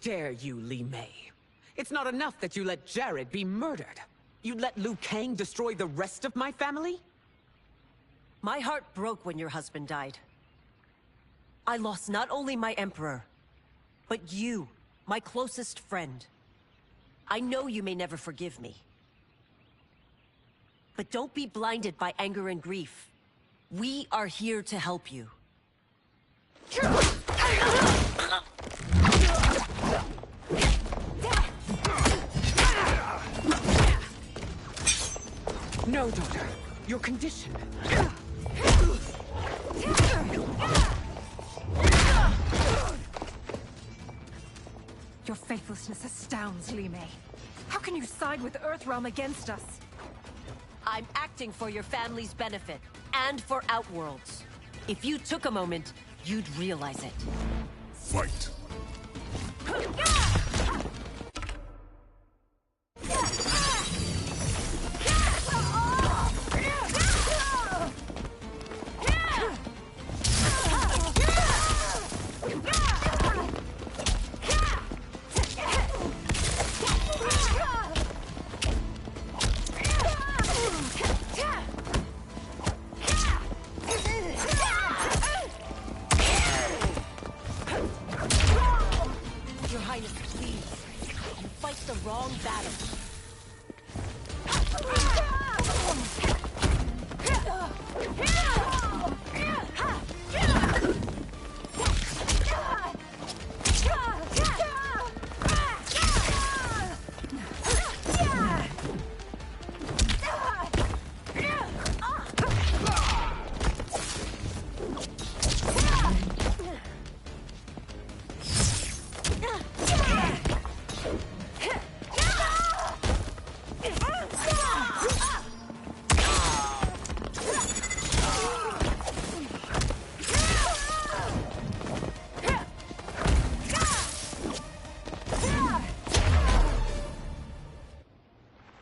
Dare you, Li Mei? It's not enough that you let Jared be murdered. You'd let Liu Kang destroy the rest of my family? My heart broke when your husband died. I lost not only my emperor, but you, my closest friend. I know you may never forgive me. But don't be blinded by anger and grief. We are here to help you. No, daughter. Your condition. Your faithlessness astounds, Li Mei. How can you side with Earthrealm against us? I'm acting for your family's benefit, and for Outworld's. If you took a moment, you'd realize it. Fight! Your Highness, please. You fight the wrong battle.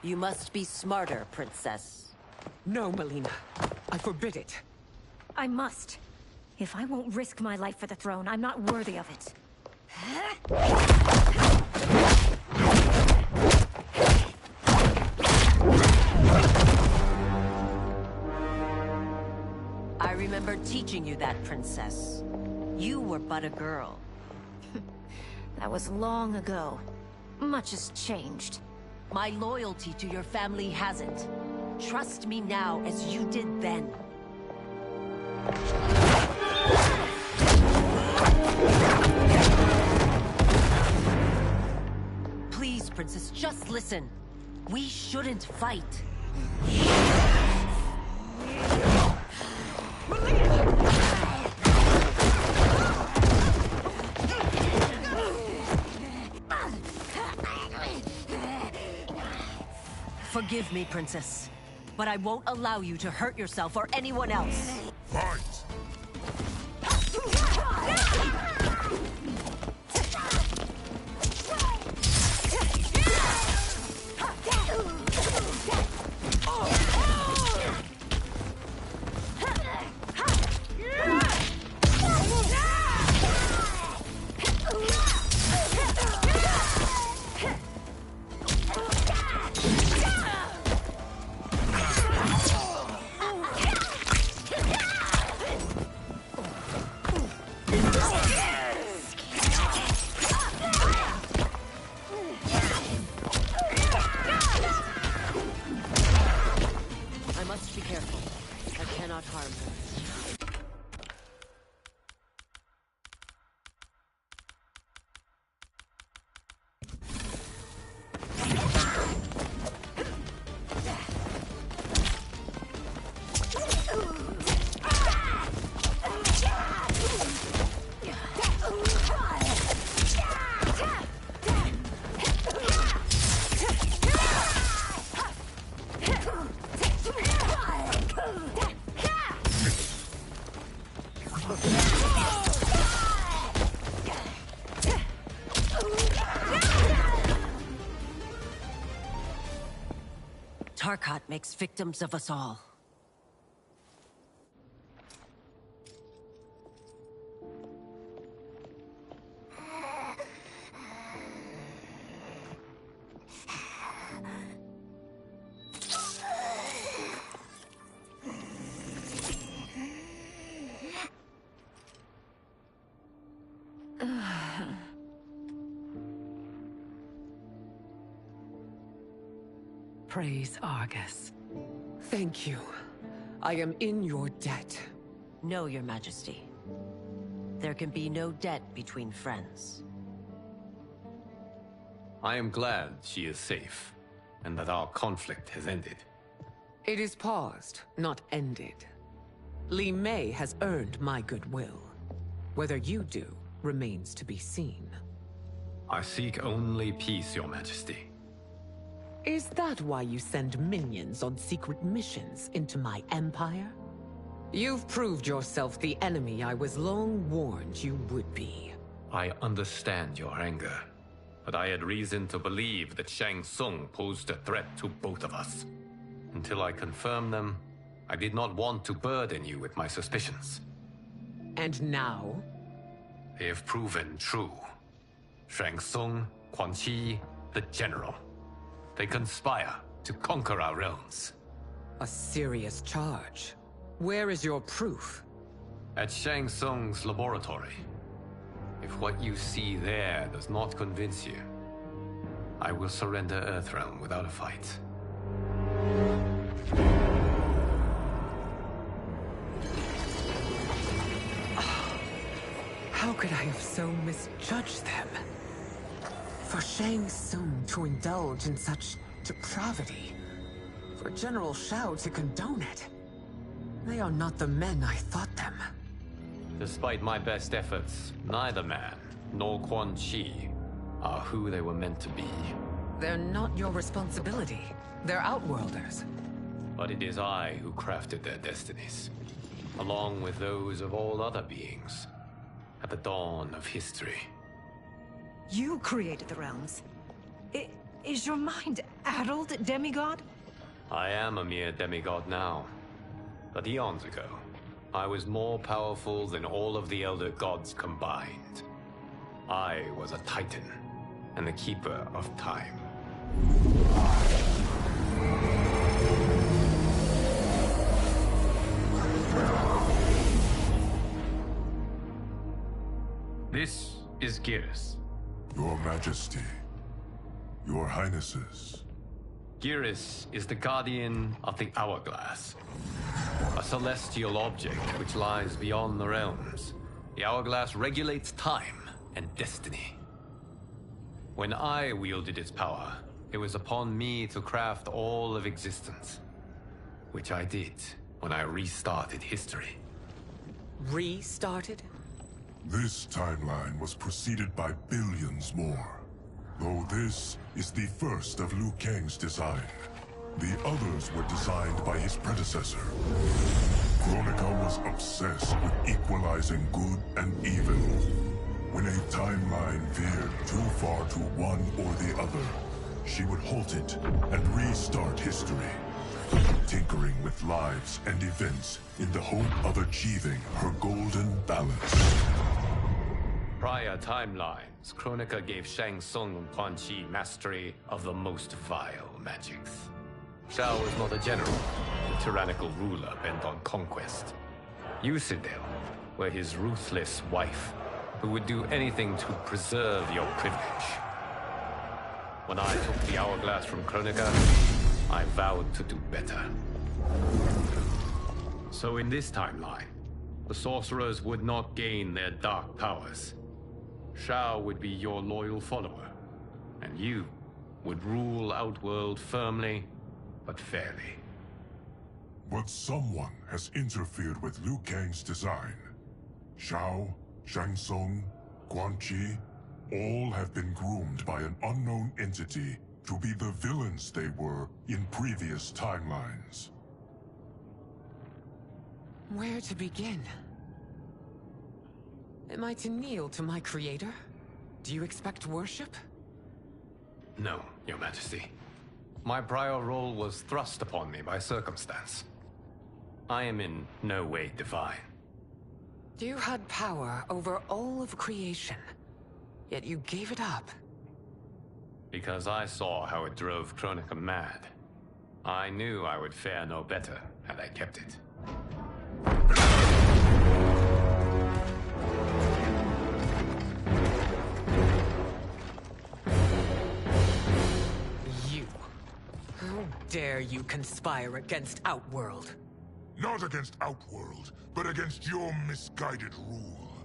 You must be smarter, Princess. No, Melina. I forbid it. I must. If I won't risk my life for the throne, I'm not worthy of it. I remember teaching you that, Princess. You were but a girl. That was long ago. Much has changed. My loyalty to your family hasn't. Trust me now as you did then. Please, Princess, just listen. We shouldn't fight. Forgive me, Princess, but I won't allow you to hurt yourself or anyone else. Fight! I must be careful. I cannot harm her. Tarkat makes victims of us all. Praise Argus. Thank you. I am in your debt. No, Your Majesty. There can be no debt between friends. I am glad she is safe, and that our conflict has ended. It is paused, not ended. Li Mei has earned my goodwill. Whether you do remains to be seen. I seek only peace, Your Majesty. Is that why you send minions on secret missions into my empire? You've proved yourself the enemy I was long warned you would be. I understand your anger, but I had reason to believe that Shang Tsung posed a threat to both of us. Until I confirmed them, I did not want to burden you with my suspicions. And now? They have proven true. Shang Tsung, Quan Chi, the General. They conspire to conquer our realms. A serious charge. Where is your proof? At Shang Tsung's laboratory. If what you see there does not convince you, I will surrender Earthrealm without a fight. How could I have so misjudged them? For Shang Tsung to indulge in such depravity. For General Shao to condone it. They are not the men I thought them. Despite my best efforts, neither man nor Quan Chi are who they were meant to be. They're not your responsibility. They're outworlders. But it is I who crafted their destinies, along with those of all other beings, at the dawn of history. You created the realms. Is your mind addled, demigod? I am a mere demigod now. But eons ago, I was more powerful than all of the Elder Gods combined. I was a Titan, and the Keeper of Time. This is Geras. Your Majesty, Your Highnesses. Geras is the guardian of the Hourglass. A celestial object which lies beyond the realms. The Hourglass regulates time and destiny. When I wielded its power, it was upon me to craft all of existence. Which I did when I restarted history. Restarted? This timeline was preceded by billions more. Though this is the first of Liu Kang's design. The others were designed by his predecessor. Kronika was obsessed with equalizing good and evil. When a timeline veered too far to one or the other, she would halt it and restart history, tinkering with lives and events in the hope of achieving her golden balance. Prior timelines, Kronika gave Shang Tsung and Quan Chi mastery of the most vile magics. Shao was not a general, a tyrannical ruler bent on conquest. You, Sindel, were his ruthless wife, who would do anything to preserve your privilege. When I took the Hourglass from Kronika, I vowed to do better. So in this timeline, the sorcerers would not gain their dark powers. Shao would be your loyal follower, and you would rule Outworld firmly, but fairly. But someone has interfered with Liu Kang's design. Shao, Shang Tsung, Quan Chi, all have been groomed by an unknown entity to be the villains they were in previous timelines. Where to begin? Am I to kneel to my creator? Do you expect worship? No, Your Majesty. My prior role was thrust upon me by circumstance. I am in no way divine. You had power over all of creation, yet you gave it up. Because I saw how it drove Kronika mad. I knew I would fare no better had I kept it. You. How dare you conspire against Outworld? Not against Outworld, but against your misguided rule.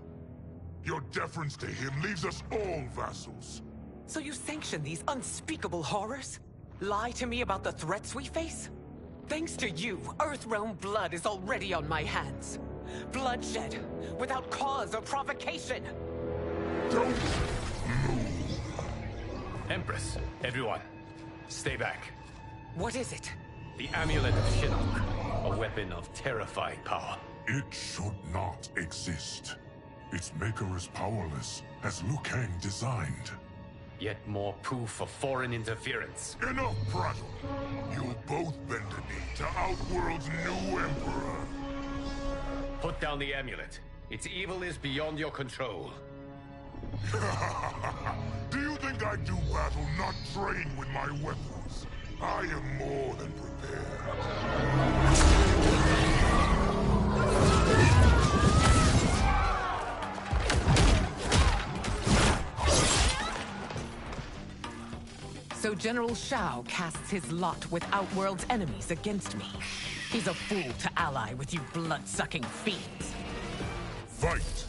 Your deference to him leaves us all vassals. So you sanction these unspeakable horrors? Lie to me about the threats we face? Thanks to you, Earthrealm blood is already on my hands. Bloodshed, without cause or provocation. Don't move. Empress, everyone, stay back. What is it? The Amulet of Shinnok, a weapon of terrifying power. It should not exist. Its maker is powerless, as Liu Kang designed. Yet more proof of foreign interference. Enough prattle! You'll both bend a knee to Outworld's new emperor. Put down the amulet. Its evil is beyond your control. Do you think I do battle not trained with my weapons? I am more than prepared. So General Shao casts his lot with Outworld's enemies against me. He's a fool to ally with you blood-sucking fiends. Fight!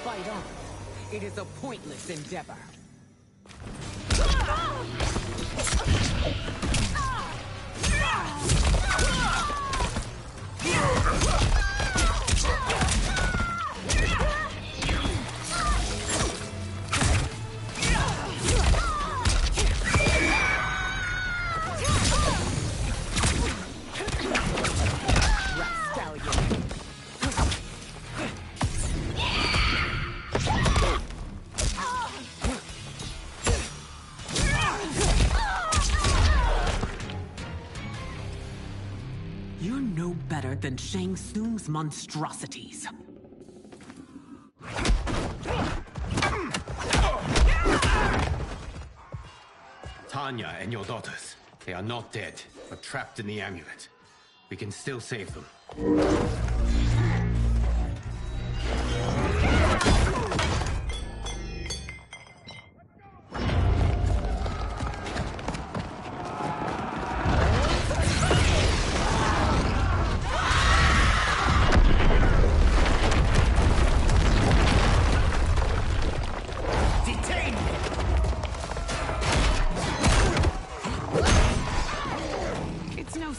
Fight on. It is a pointless endeavor. You're no better than Shang Tsung's monstrosities. Tanya and your daughters, they are not dead, but trapped in the amulet. We can still save them.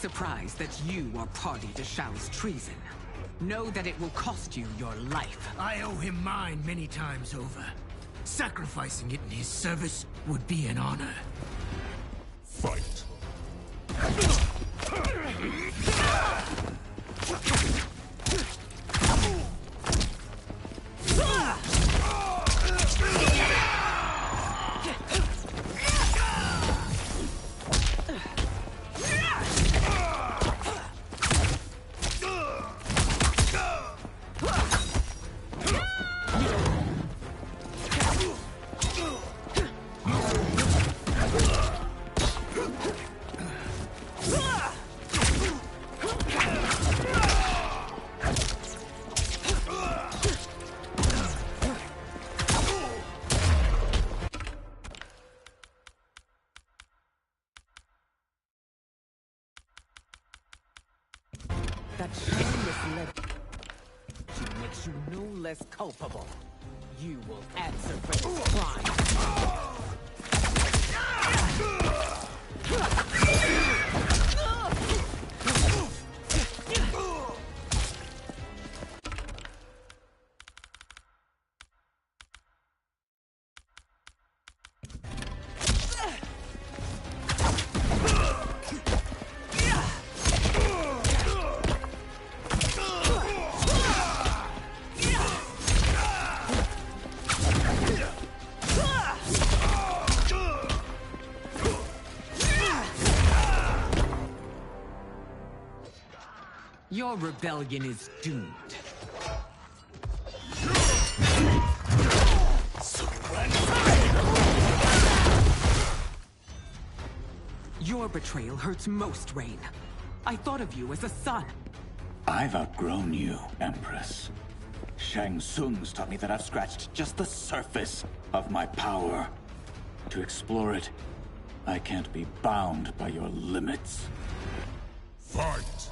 Surprised that you are party to Shao's treason. Know that it will cost you your life. I owe him mine many times over. Sacrificing it in his service would be an honor. Fight. That shameless letter makes you no less culpable. You will answer for this crime. Your rebellion is doomed. Your betrayal hurts most, Rain. I thought of you as a son. I've outgrown you, Empress. Shang Tsung's taught me that I've scratched just the surface of my power. To explore it, I can't be bound by your limits. Fight!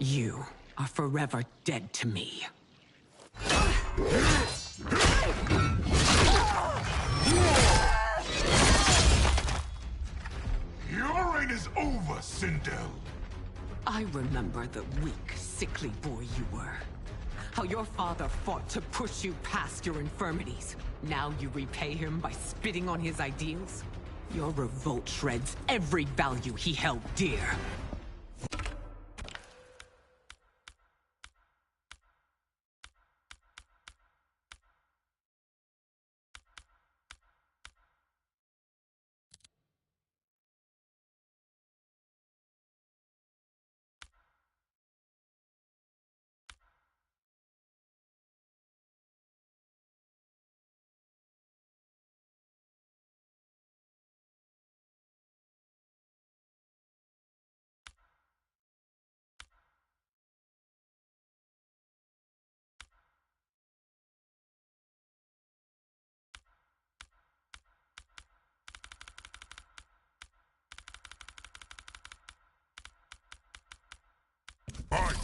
You are forever dead to me. Your reign is over, Sindel. I remember the weak, sickly boy you were. How your father fought to push you past your infirmities. Now you repay him by spitting on his ideals? Your revolt shreds every value he held dear. Fight!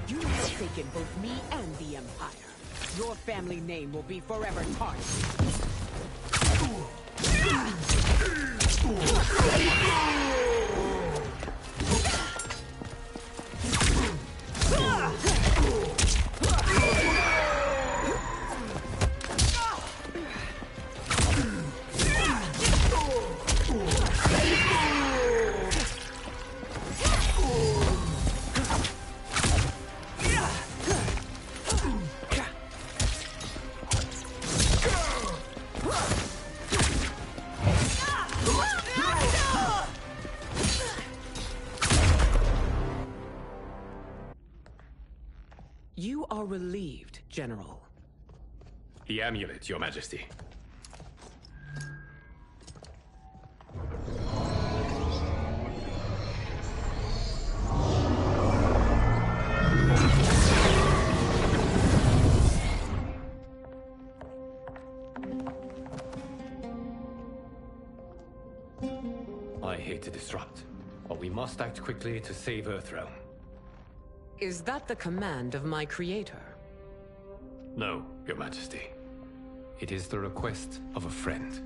You have taken both me and the Empire. Your family name will be forever tarnished. You are relieved, General. The amulet, Your Majesty. I hate to disrupt, but we must act quickly to save Earthrealm. Is that the command of my creator? No, Your Majesty. It is the request of a friend.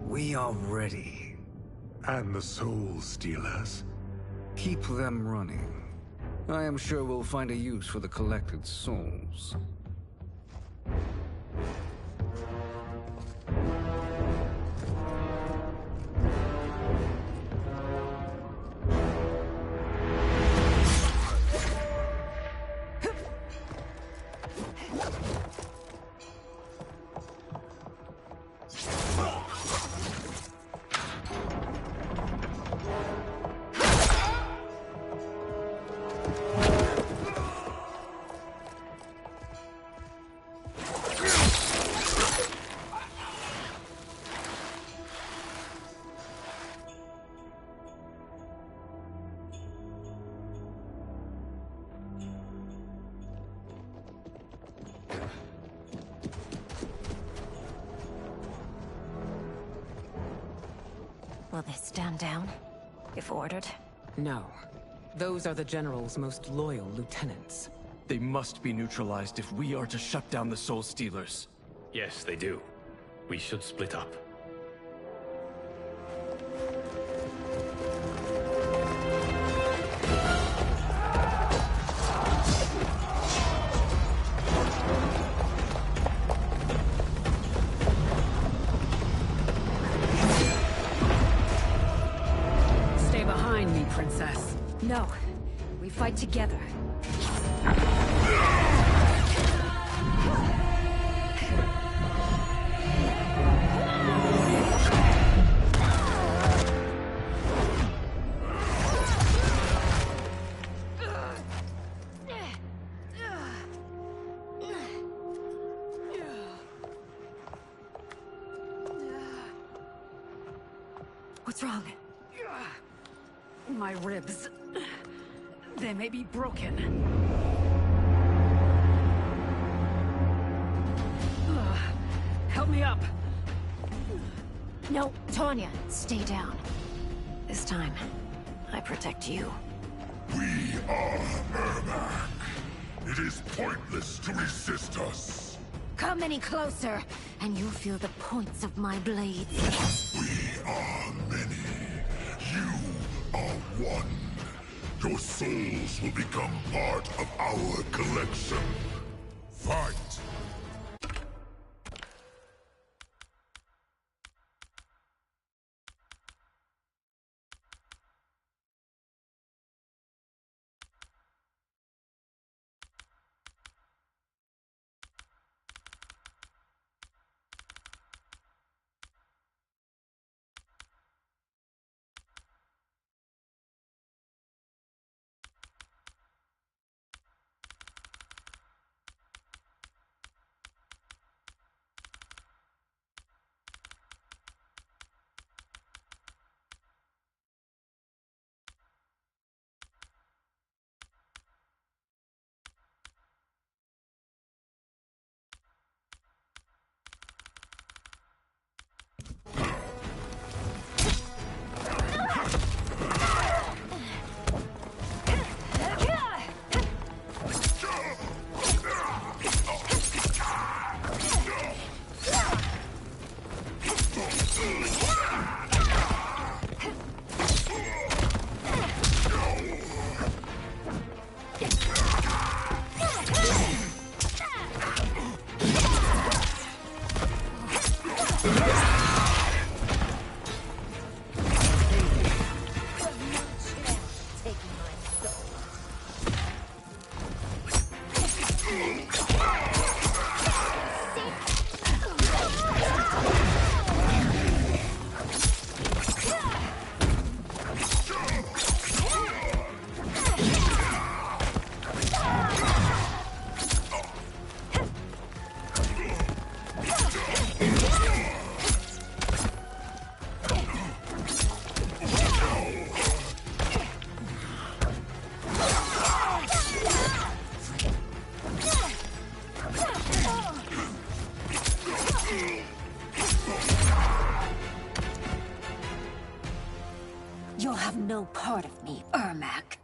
We are ready. And the Soul Stealers? Keep them running. I am sure we'll find a use for the collected souls. Will they stand down, if ordered? No. Those are the General's most loyal lieutenants. They must be neutralized if we are to shut down the Soul Stealers. Yes, they do. We should split up. Stay behind me, Princess. No. We fight together. What's wrong? My ribs. They may be broken. Help me up. No, Tanya, stay down. This time, I protect you. We are Ermac. It is pointless to resist us. Come any closer, and you'll feel the points of my blades. We are many. You are one. Your souls will become part of our collection. Fight! You'll have no part of me, Ermac.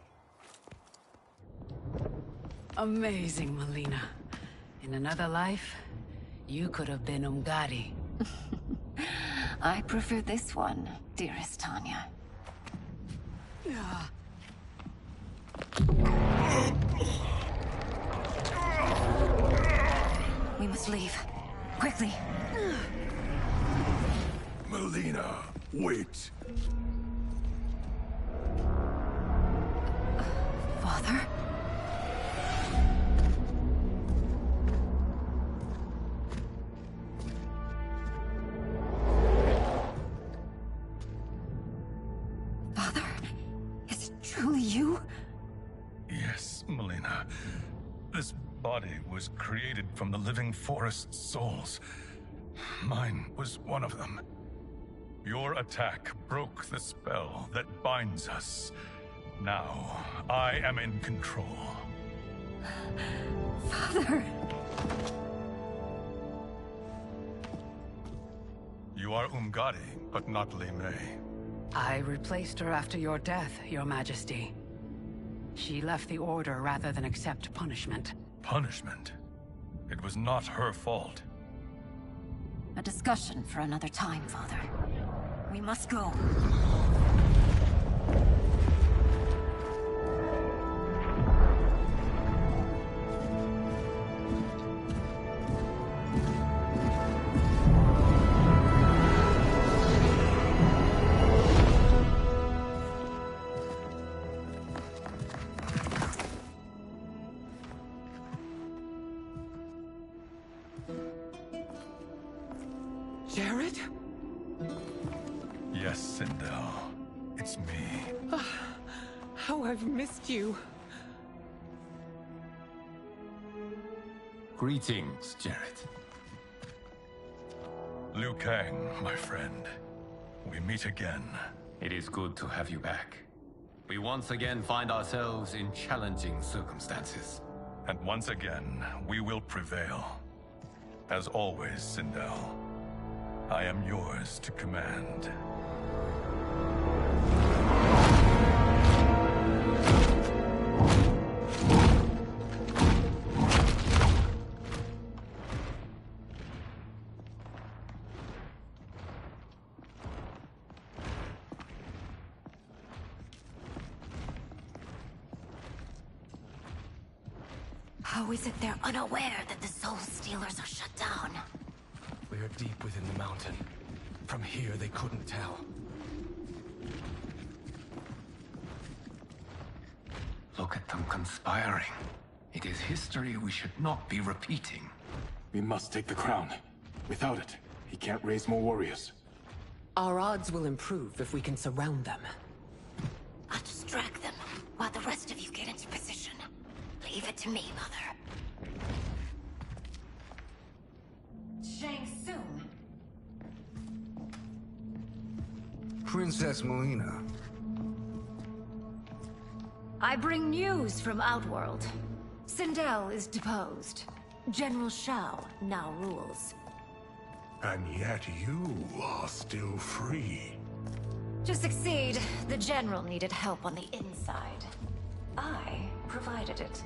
Amazing, Melina. In another life, you could have been Umgadi. I prefer this one, dearest Tanya. We must leave. Quickly. Melina, wait. Father? Father? Is it truly you? Yes, Melina. This body was created from the living forest's souls. Mine was one of them. Your attack broke the spell that binds us. Now, I am in control. Father! You are Umgadi, but not Li Mei. I replaced her after your death, Your Majesty. She left the Order rather than accept punishment. Punishment? It was not her fault. A discussion for another time, Father. We must go. Jared? Yes, Sindel. It's me. How I've missed you. Greetings, Jared. Liu Kang, my friend. We meet again. It is good to have you back. We once again find ourselves in challenging circumstances. And once again, we will prevail. As always, Sindel, I am yours to command. How is it they're unaware that the Soul Stealers are shut down? We are deep within the mountain. From here, they couldn't tell. Look at them conspiring. It is history we should not be repeating. We must take the crown. Without it, he can't raise more warriors. Our odds will improve if we can surround them. I'll distract them while the rest of you get into position. Leave it to me, Mother. Shang Tsung. Princess Melina. I bring news from Outworld. Sindel is deposed. General Shao now rules. And yet you are still free. To succeed, the General needed help on the inside. I provided it.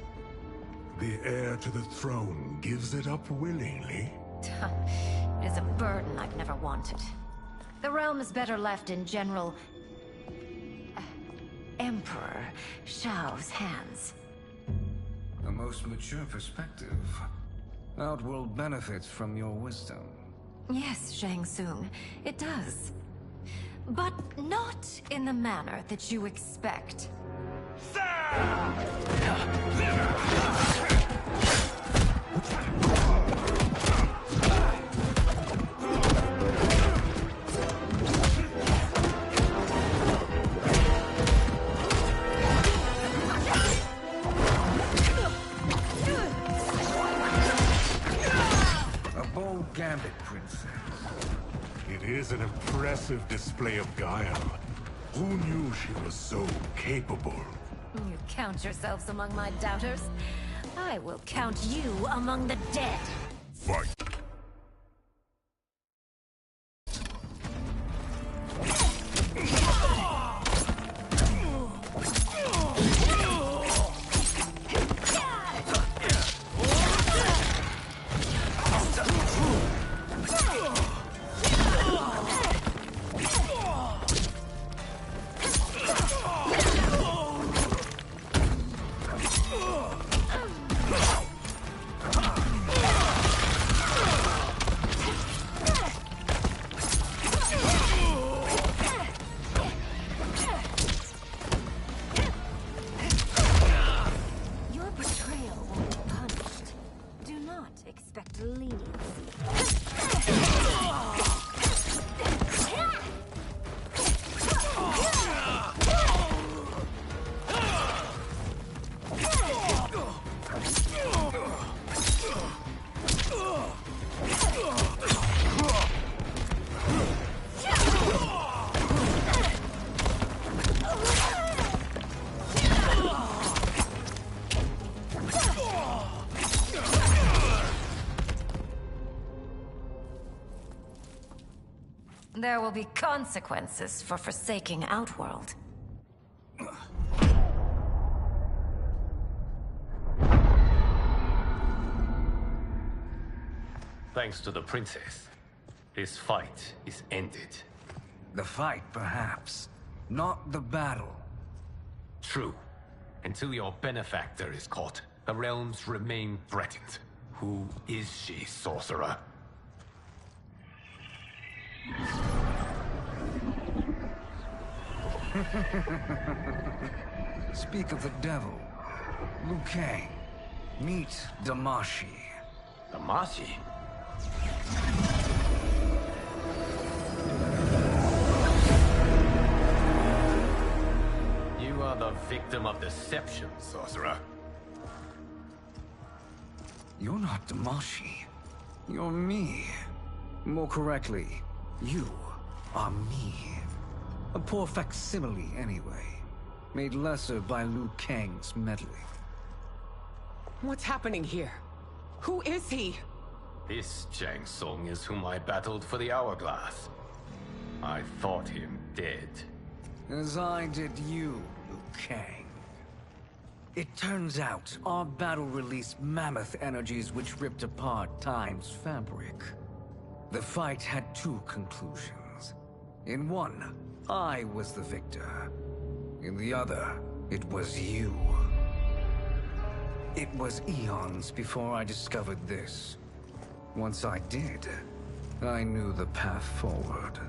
The heir to the throne gives it up willingly. It is a burden I've never wanted. The realm is better left in General... Emperor Shao's hands. A most mature perspective. Outworld benefits from your wisdom. Yes, Shang Tsung, it does. But not in the manner that you expect. A bold gambit, Princess. It is an impressive display of guile. Who knew she was so capable? You count yourselves among my doubters. I will count you among the dead. Fight! Your betrayal will be punished. Do not expect leniency. There will be consequences for forsaking Outworld. Thanks to the princess, this fight is ended. The fight, perhaps. Not the battle. True. Until your benefactor is caught, the realms remain threatened. Who is she, sorcerer? Speak of the devil. Liu Kang. Meet Damashi. Damashi? You are the victim of deception, sorcerer. You're not Damashi. You're me. More correctly, you are me. A poor facsimile, anyway. Made lesser by Liu Kang's meddling. What's happening here? Who is he? This Shang Tsung is whom I battled for the Hourglass. I thought him dead. As I did you, Liu Kang. It turns out our battle released mammoth energies which ripped apart time's fabric. The fight had two conclusions. In one, I was the victor. In the other, it was you. It was eons before I discovered this. Once I did, I knew the path forward.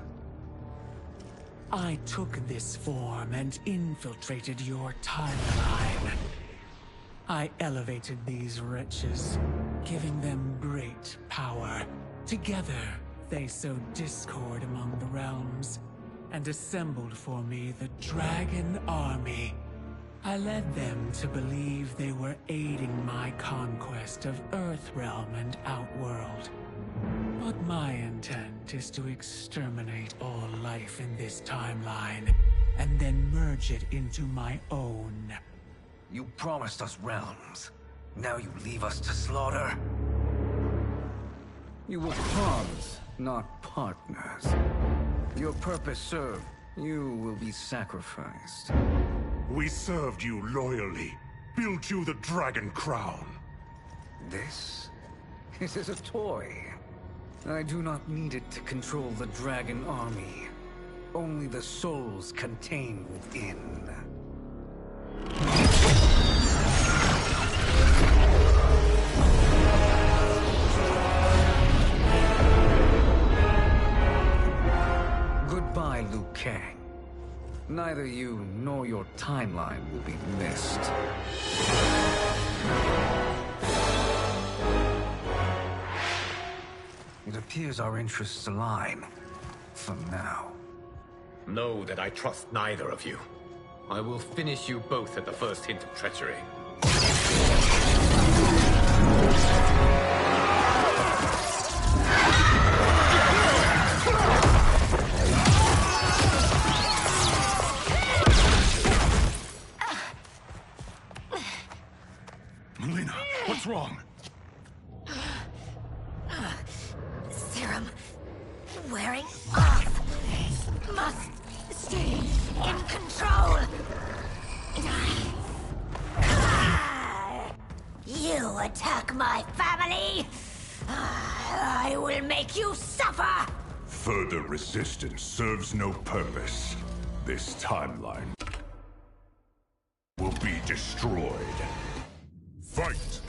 I took this form and infiltrated your timeline. I elevated these wretches, giving them great power. Together, they sowed discord among the realms, and assembled for me the Dragon Army. I led them to believe they were aiding my conquest of Earthrealm and Outworld. But my intent is to exterminate all life in this timeline, and then merge it into my own. You promised us realms. Now you leave us to slaughter? You were pawns, not partners. Your purpose served. You will be sacrificed. We served you loyally. Built you the Dragon Crown. This? It is a toy. I do not need it to control the Dragon Army. Only the souls contained within. Goodbye, Liu Kang. Neither you nor your timeline will be missed. It appears our interests align. For now. Know that I trust neither of you. I will finish you both at the first hint of treachery. Melina, what's wrong? Serum wearing off. Must stay in control. You attack my family. I will make you suffer! Further resistance serves no purpose. This timeline will be destroyed. Fight!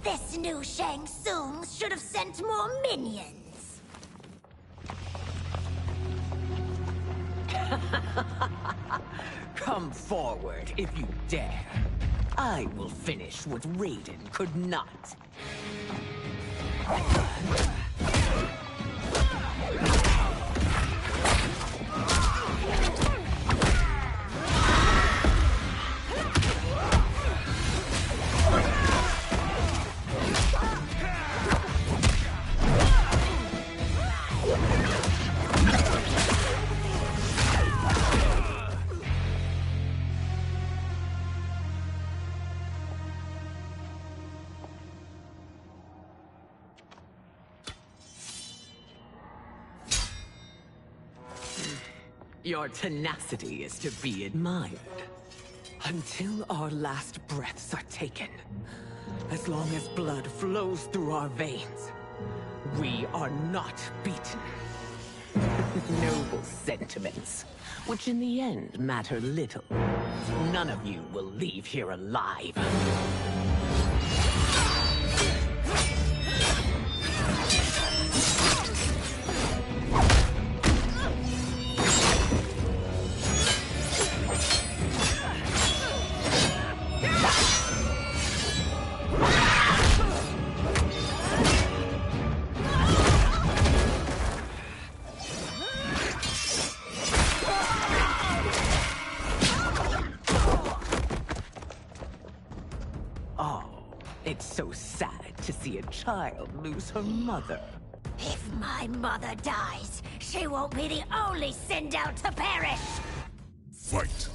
This new Shang Tsung should have sent more minions. Come forward if you dare. I will finish what Raiden could not. Your tenacity is to be admired. Until our last breaths are taken, as long as blood flows through our veins, we are not beaten. Noble sentiments, which in the end matter little. None of you will leave here alive. It's so sad to see a child lose her mother. If my mother dies, she won't be the only send out to perish! Fight!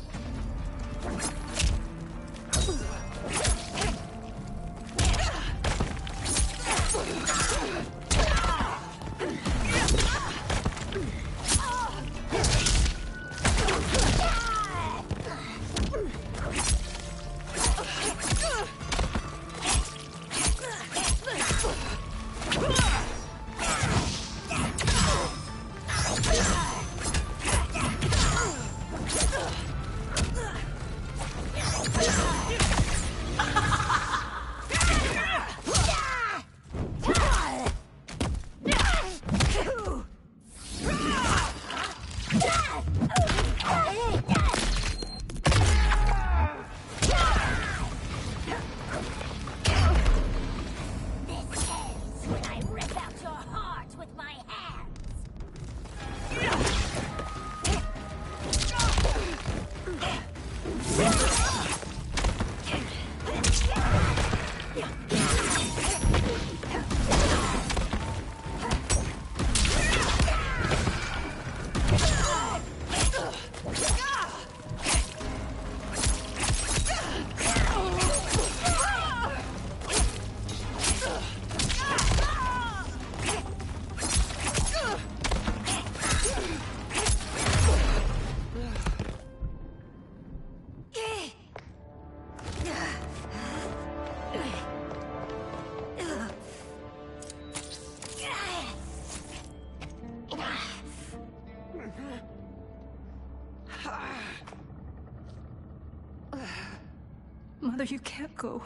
Mother, you can't go.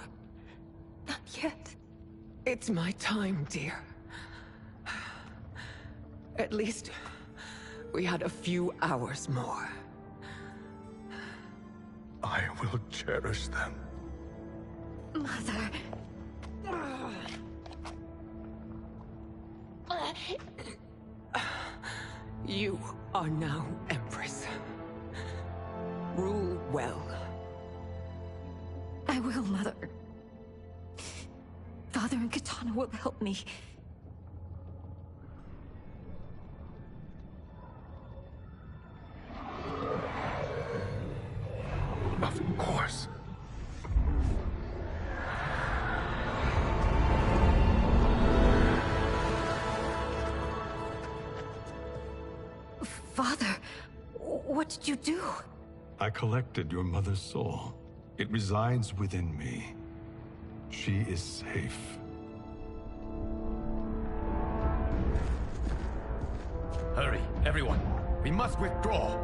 Not yet. It's my time, dear. At least, we had a few hours more. I will cherish them. Mother... You are now Empress. Rule well. I will, Mother. Father and Katana will help me. Of course. Father, what did you do? I collected your mother's soul. It resides within me. She is safe. Hurry, everyone. We must withdraw.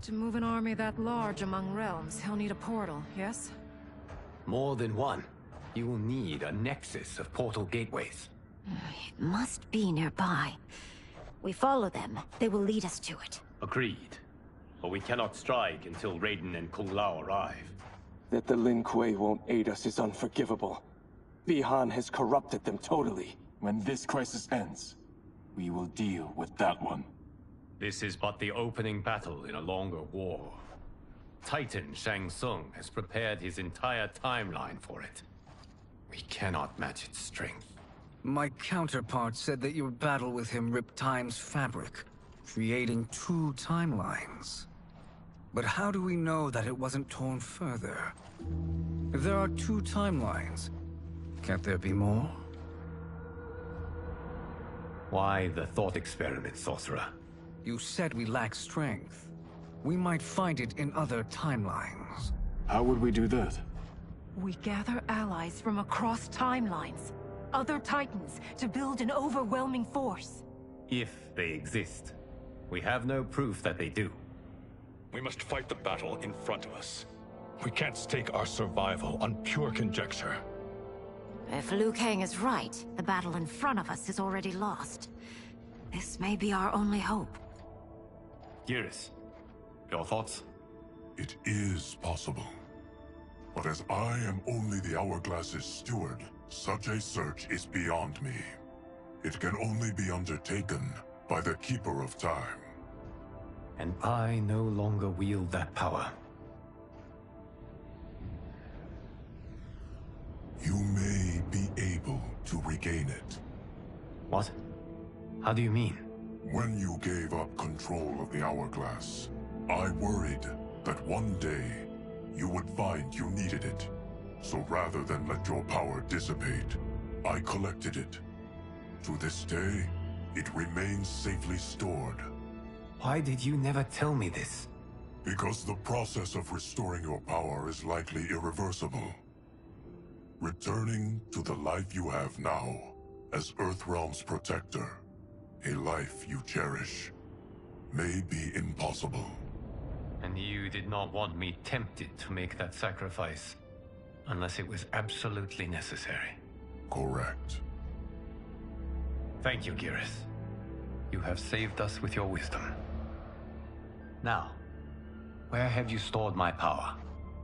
To move an army that large among realms, he'll need a portal, yes? More than one. You will need a nexus of portal gateways. It must be nearby. We follow them, they will lead us to it. Agreed. But we cannot strike until Raiden and Kung Lao arrive. That the Lin Kuei won't aid us is unforgivable. Bihan has corrupted them totally. When this crisis ends, we will deal with that one. This is but the opening battle in a longer war. Titan Shang Tsung has prepared his entire timeline for it. We cannot match its strength. My counterpart said that your battle with him ripped time's fabric, creating 2 timelines. But how do we know that it wasn't torn further? If there are 2 timelines, can't there be more? Why the thought experiment, Sorcerer? You said we lack strength. We might find it in other timelines. How would we do that? We gather allies from across timelines, other titans, to build an overwhelming force. If they exist. We have no proof that they do. We must fight the battle in front of us. We can't stake our survival on pure conjecture. If Liu Kang is right, the battle in front of us is already lost. This may be our only hope. Geras, your thoughts? It is possible. But as I am only the Hourglass's steward, such a search is beyond me. It can only be undertaken by the Keeper of Time. And I no longer wield that power. You may be able to regain it. What? How do you mean? When you gave up control of the Hourglass, I worried that one day you would find you needed it. So rather than let your power dissipate, I collected it. To this day, it remains safely stored. Why did you never tell me this? Because the process of restoring your power is likely irreversible. Returning to the life you have now, as Earthrealm's protector, a life you cherish, may be impossible. And you did not want me tempted to make that sacrifice, unless it was absolutely necessary. Correct. Thank you, Geras. You have saved us with your wisdom. Now, where have you stored my power?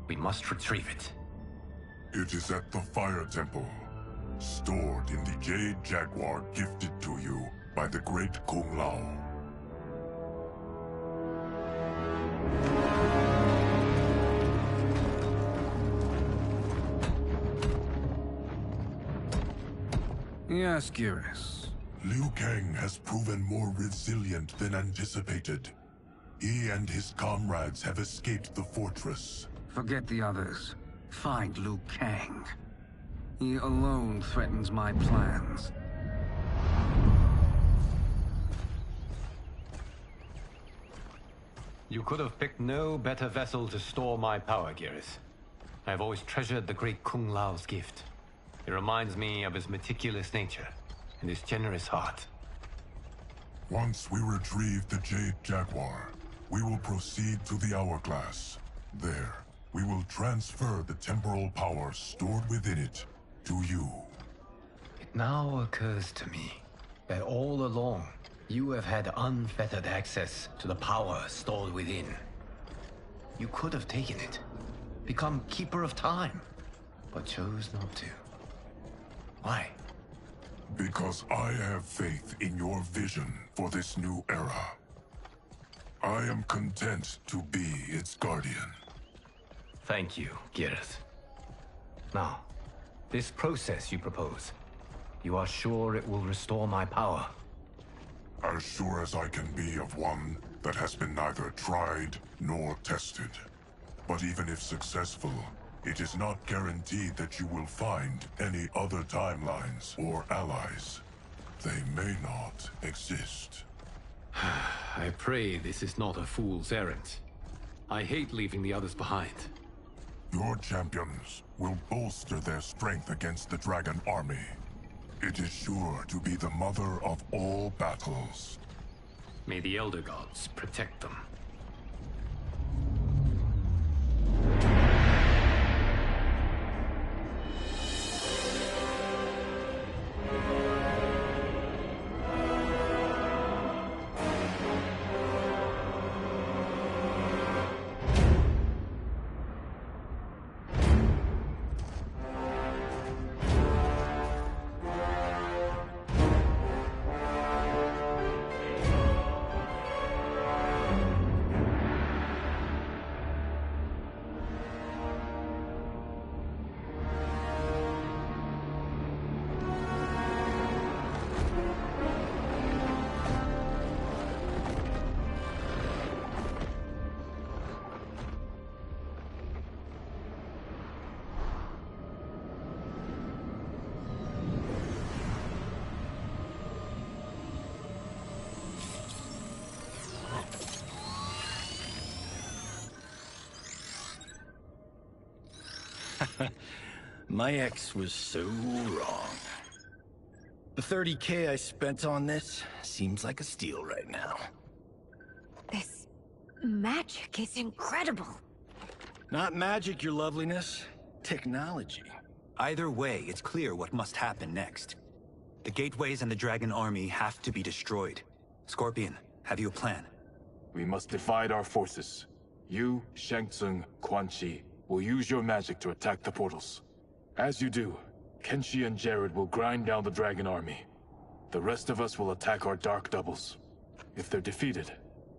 We must retrieve it. It is at the Fire Temple, stored in the Jade Jaguar gifted to you by the great Kung Lao. Yes, Geras. Liu Kang has proven more resilient than anticipated. He and his comrades have escaped the fortress. Forget the others. Find Liu Kang. He alone threatens my plans. You could have picked no better vessel to store my power, Gareth. I have always treasured the great Kung Lao's gift. It reminds me of his meticulous nature and his generous heart. Once we retrieve the Jade Jaguar, we will proceed to the Hourglass. There, we will transfer the temporal power stored within it to you. It now occurs to me that all along, you have had unfettered access to the power stored within. You could have taken it, become Keeper of Time, but chose not to. Why? Because I have faith in your vision for this new era. I am content to be its guardian. Thank you, Gareth. Now, this process you propose, you are sure it will restore my power? As sure as I can be of one that has been neither tried nor tested. But even if successful, it is not guaranteed that you will find any other timelines or allies. They may not exist. I pray this is not a fool's errand. I hate leaving the others behind. Your champions will bolster their strength against the Dragon Army. It is sure to be the mother of all battles. May the Elder Gods protect them. My ex was so wrong. The 30K I spent on this seems like a steal right now. This magic is incredible. Not magic, your loveliness. Technology. Either way, it's clear what must happen next. The gateways and the Dragon Army have to be destroyed. Scorpion, have you a plan? We must divide our forces. You, Shang Tsung, Quan Chi, will use your magic to attack the portals. As you do, Kenshi and Jared will grind down the Dragon Army. The rest of us will attack our Dark Doubles. If they're defeated,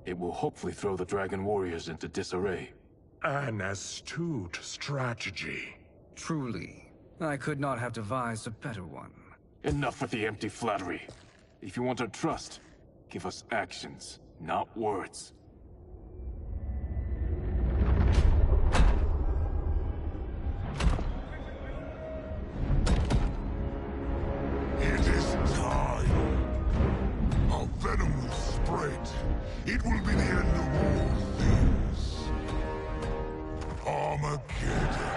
it will hopefully throw the Dragon Warriors into disarray. An astute strategy. Truly, I could not have devised a better one. Enough with the empty flattery. If you want our trust, give us actions, not words. It is time. Our venom will spread. It will be the end of all things. Armageddon.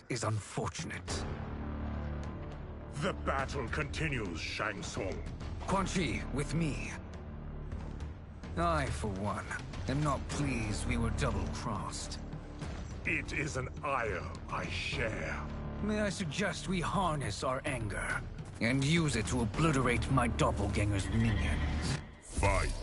is unfortunate. The battle continues, Shang Tsung. Quan Chi, with me. I, for one, am not pleased we were double-crossed. It is an ire I share. May I suggest we harness our anger and use it to obliterate my doppelganger's minions? Fight.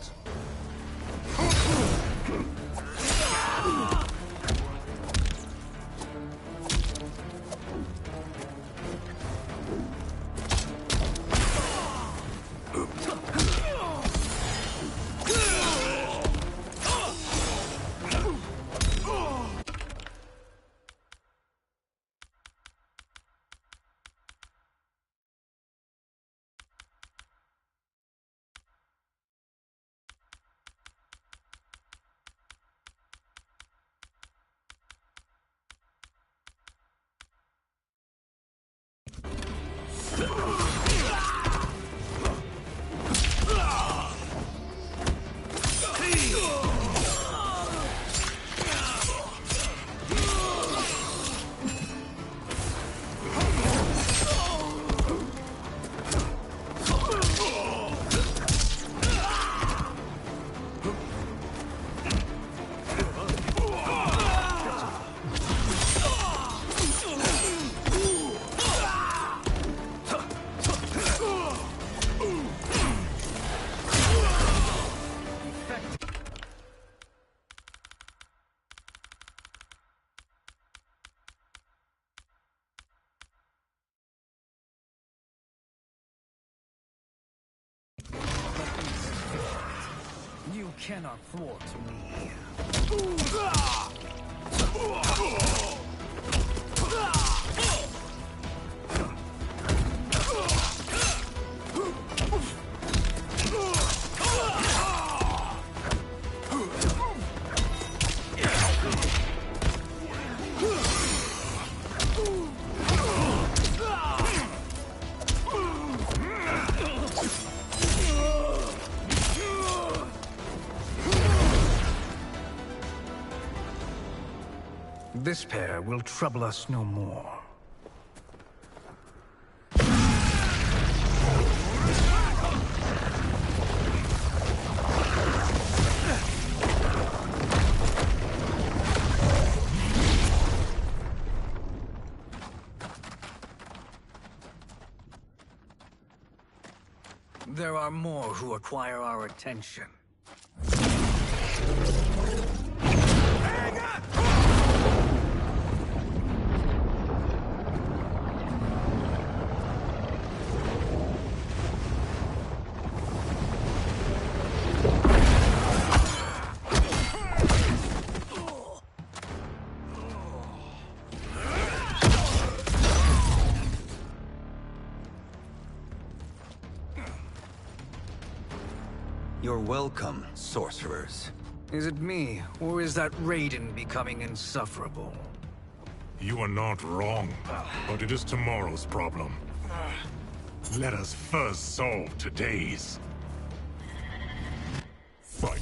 You cannot thwart me. This pair will trouble us no more. There are more who acquire our attention. You're welcome, sorcerers. Is it me, or is that Raiden becoming insufferable? You are not wrong, but it is tomorrow's problem. Let us first solve today's. Fight.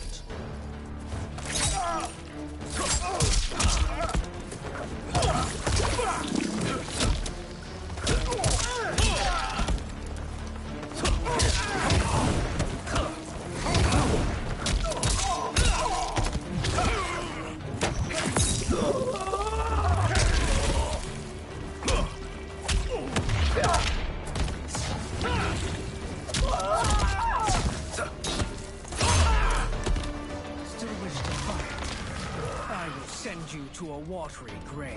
To a watery grave.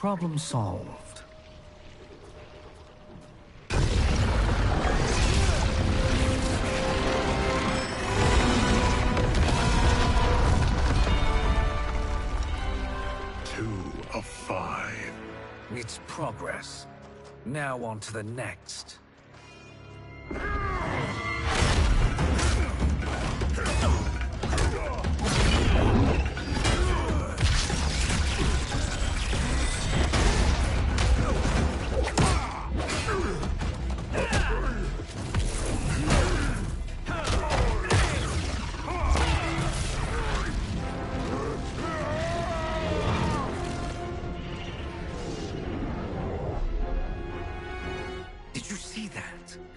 Problem solved. Of 5. It's progress. Now on to the next.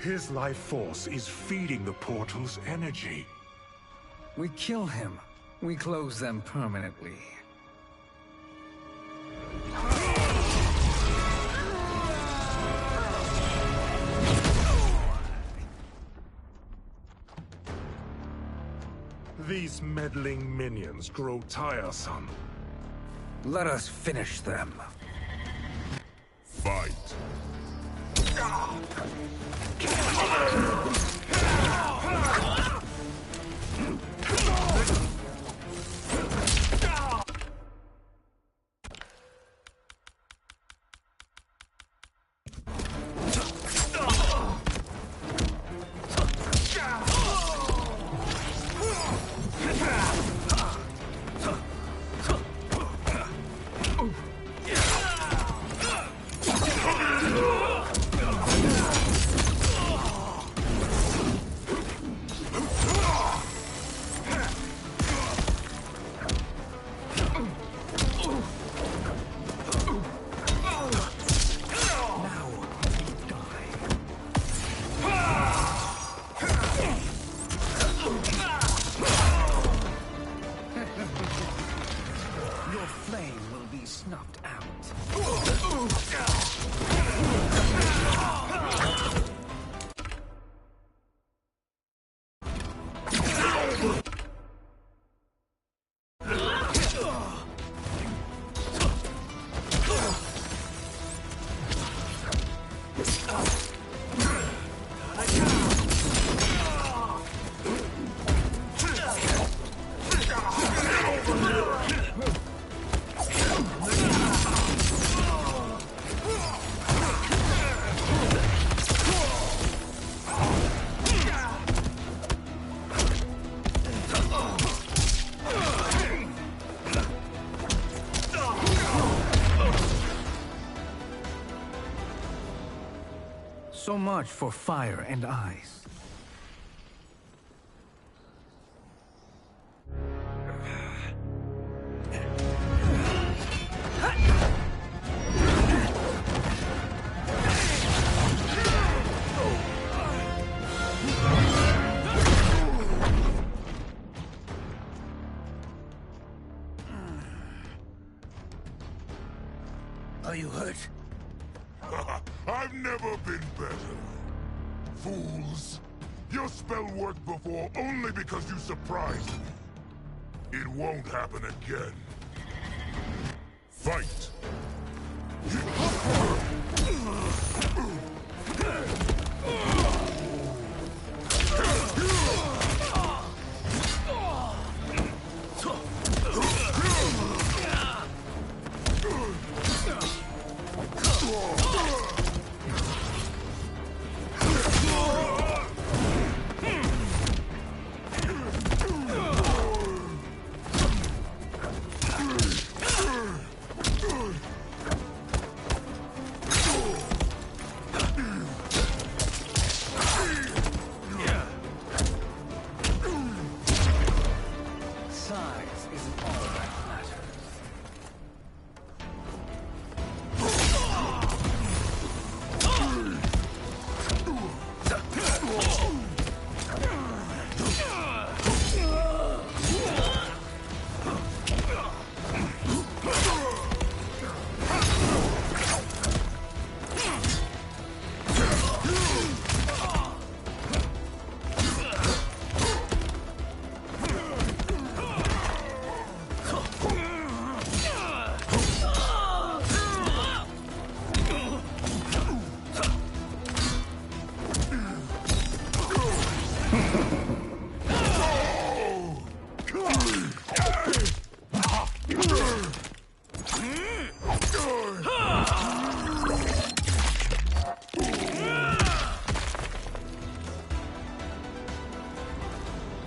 His life force is feeding the portal's energy. We kill him. We close them permanently. These meddling minions grow tiresome. Let us finish them. Fight. So much for fire and ice. Are you hurt? I've never been better. Fools! Your spell worked before only because you surprised me. It won't happen again. Fight!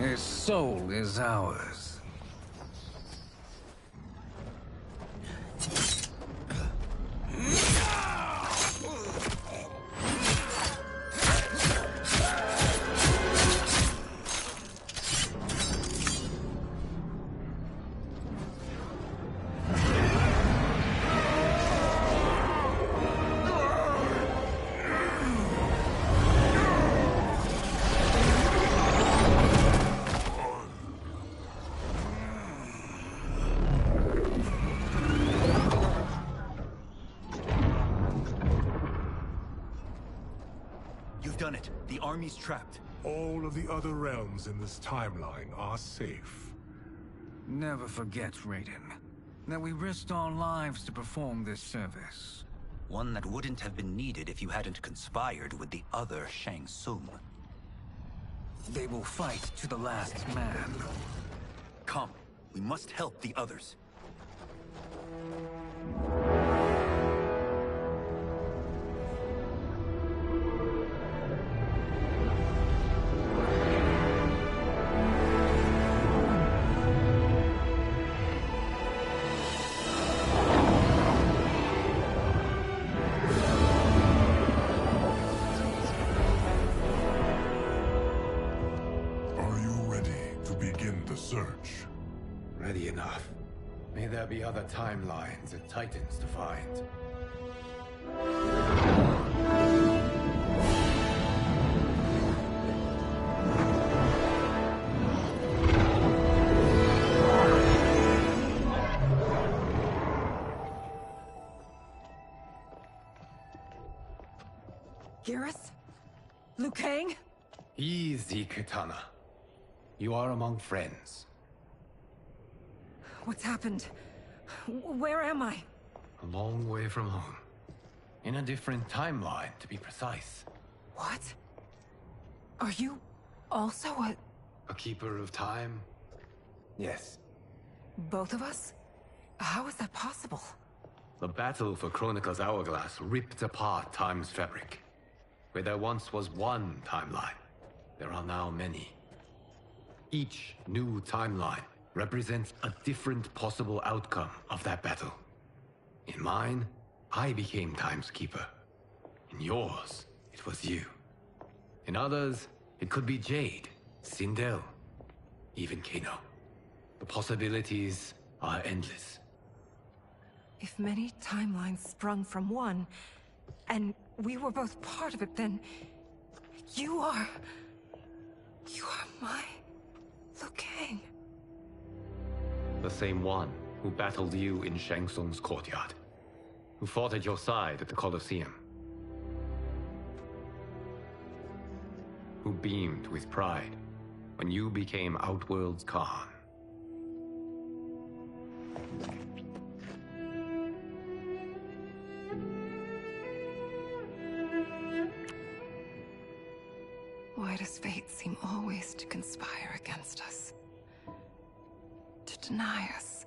His soul is ours. You've done it. The army's trapped. All of the other realms in this timeline are safe. Never forget, Raiden, that we risked our lives to perform this service. One that wouldn't have been needed if you hadn't conspired with the other Shang Tsung. They will fight to the last man. Come, we must help the others. Are you ready to begin the search? Ready enough. May there be other timelines and titans to find. Garrus? Liu Kang? Easy, Katana. You are among friends. What's happened? Where am I? A long way from home. In a different timeline, to be precise. What? Are you also A keeper of time? Yes. both of us? How is that possible? The battle for Chronica's hourglass ripped apart time's fabric. Where there once was one timeline, there are now many. Each new timeline represents a different possible outcome of that battle. In mine, I became Time's Keeper. In yours, it was you. In others, it could be Jade, Sindel, even Kano. The possibilities are endless. If many timelines sprung from one, and we were both part of it, then you are my Liu Kang. The same one who battled you in Shang Tsung's courtyard. Who fought at your side at the Colosseum. Who beamed with pride when you became Outworld's Khan. Why does fate seem always to conspire against us? To deny us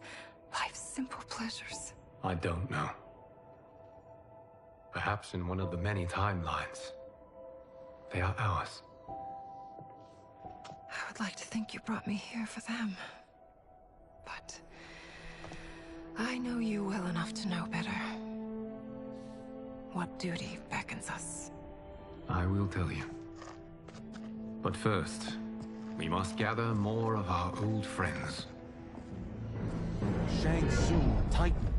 life's simple pleasures? I don't know. Perhaps in one of the many timelines, they are ours. I would like to think you brought me here for them. But I know you well enough to know better. What duty beckons us? I will tell you. But first, we must gather more of our old friends. Shang Tsung, Titan,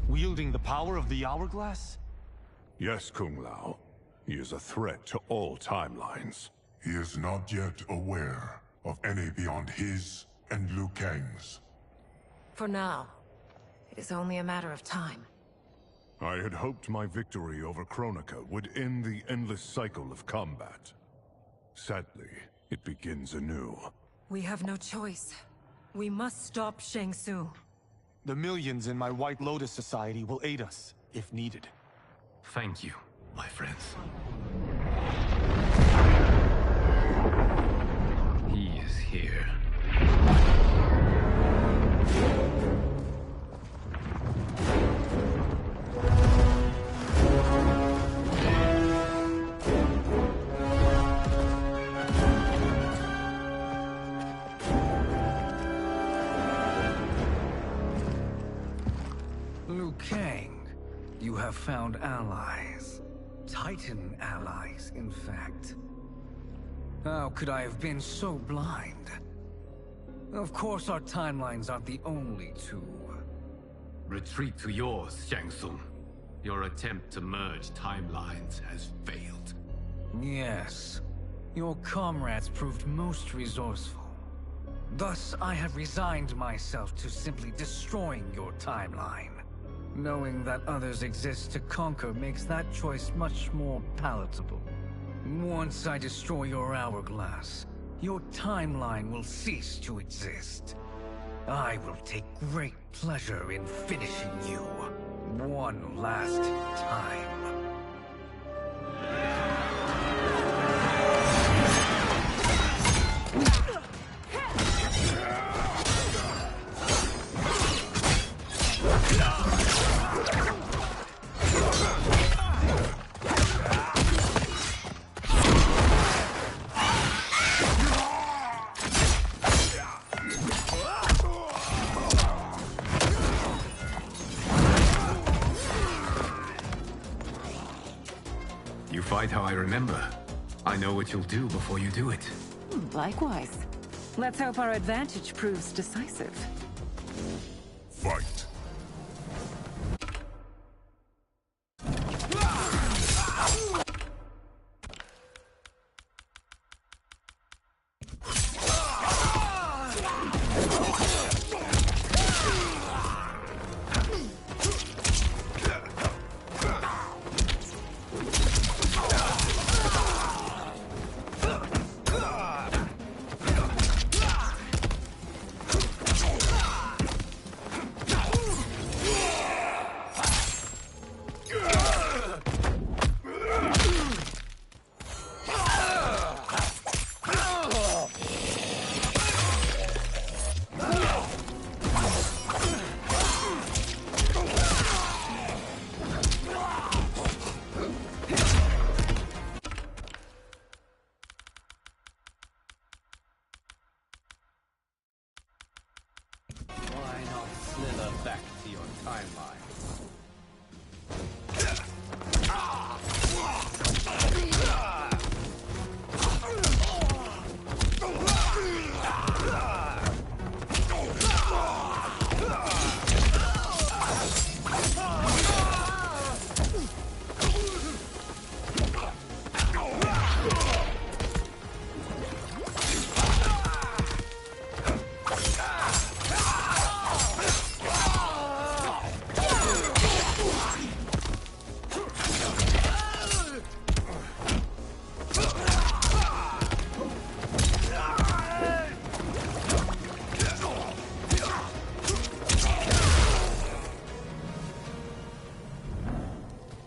wielding the power of the hourglass? Yes, Kung Lao. He is a threat to all timelines. He is not yet aware of any beyond his and Liu Kang's. For now, it is only a matter of time. I had hoped my victory over Chronica would end the endless cycle of combat. Sadly, it begins anew. We have no choice. We must stop Shang Tsung. The millions in my White Lotus Society will aid us, if needed. Thank you, my friends. He is here. have found allies. Titan allies, in fact. How could I have been so blind? Of course, our timelines aren't the only two. Retreat to yours, Shang Tsung. Your attempt to merge timelines has failed. Yes. Your comrades proved most resourceful. Thus, I have resigned myself to simply destroying your timeline. Knowing that others exist to conquer makes that choice much more palatable. Once I destroy your hourglass, your timeline will cease to exist. I will take great pleasure in finishing you one last time. You fight how I remember. I know what you'll do before you do it. Likewise. Let's hope our advantage proves decisive. Fight. Why not slither back to your timeline?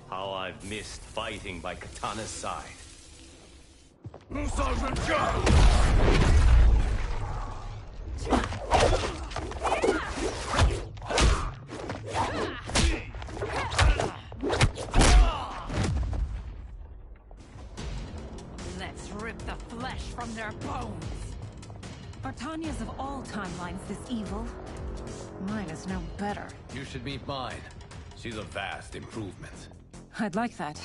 How I've missed fighting by Katana's side. Let's rip the flesh from their bones. Are Tanya's of all timelines this evil? Mine is no better. You should meet mine. She's a vast improvement. I'd like that.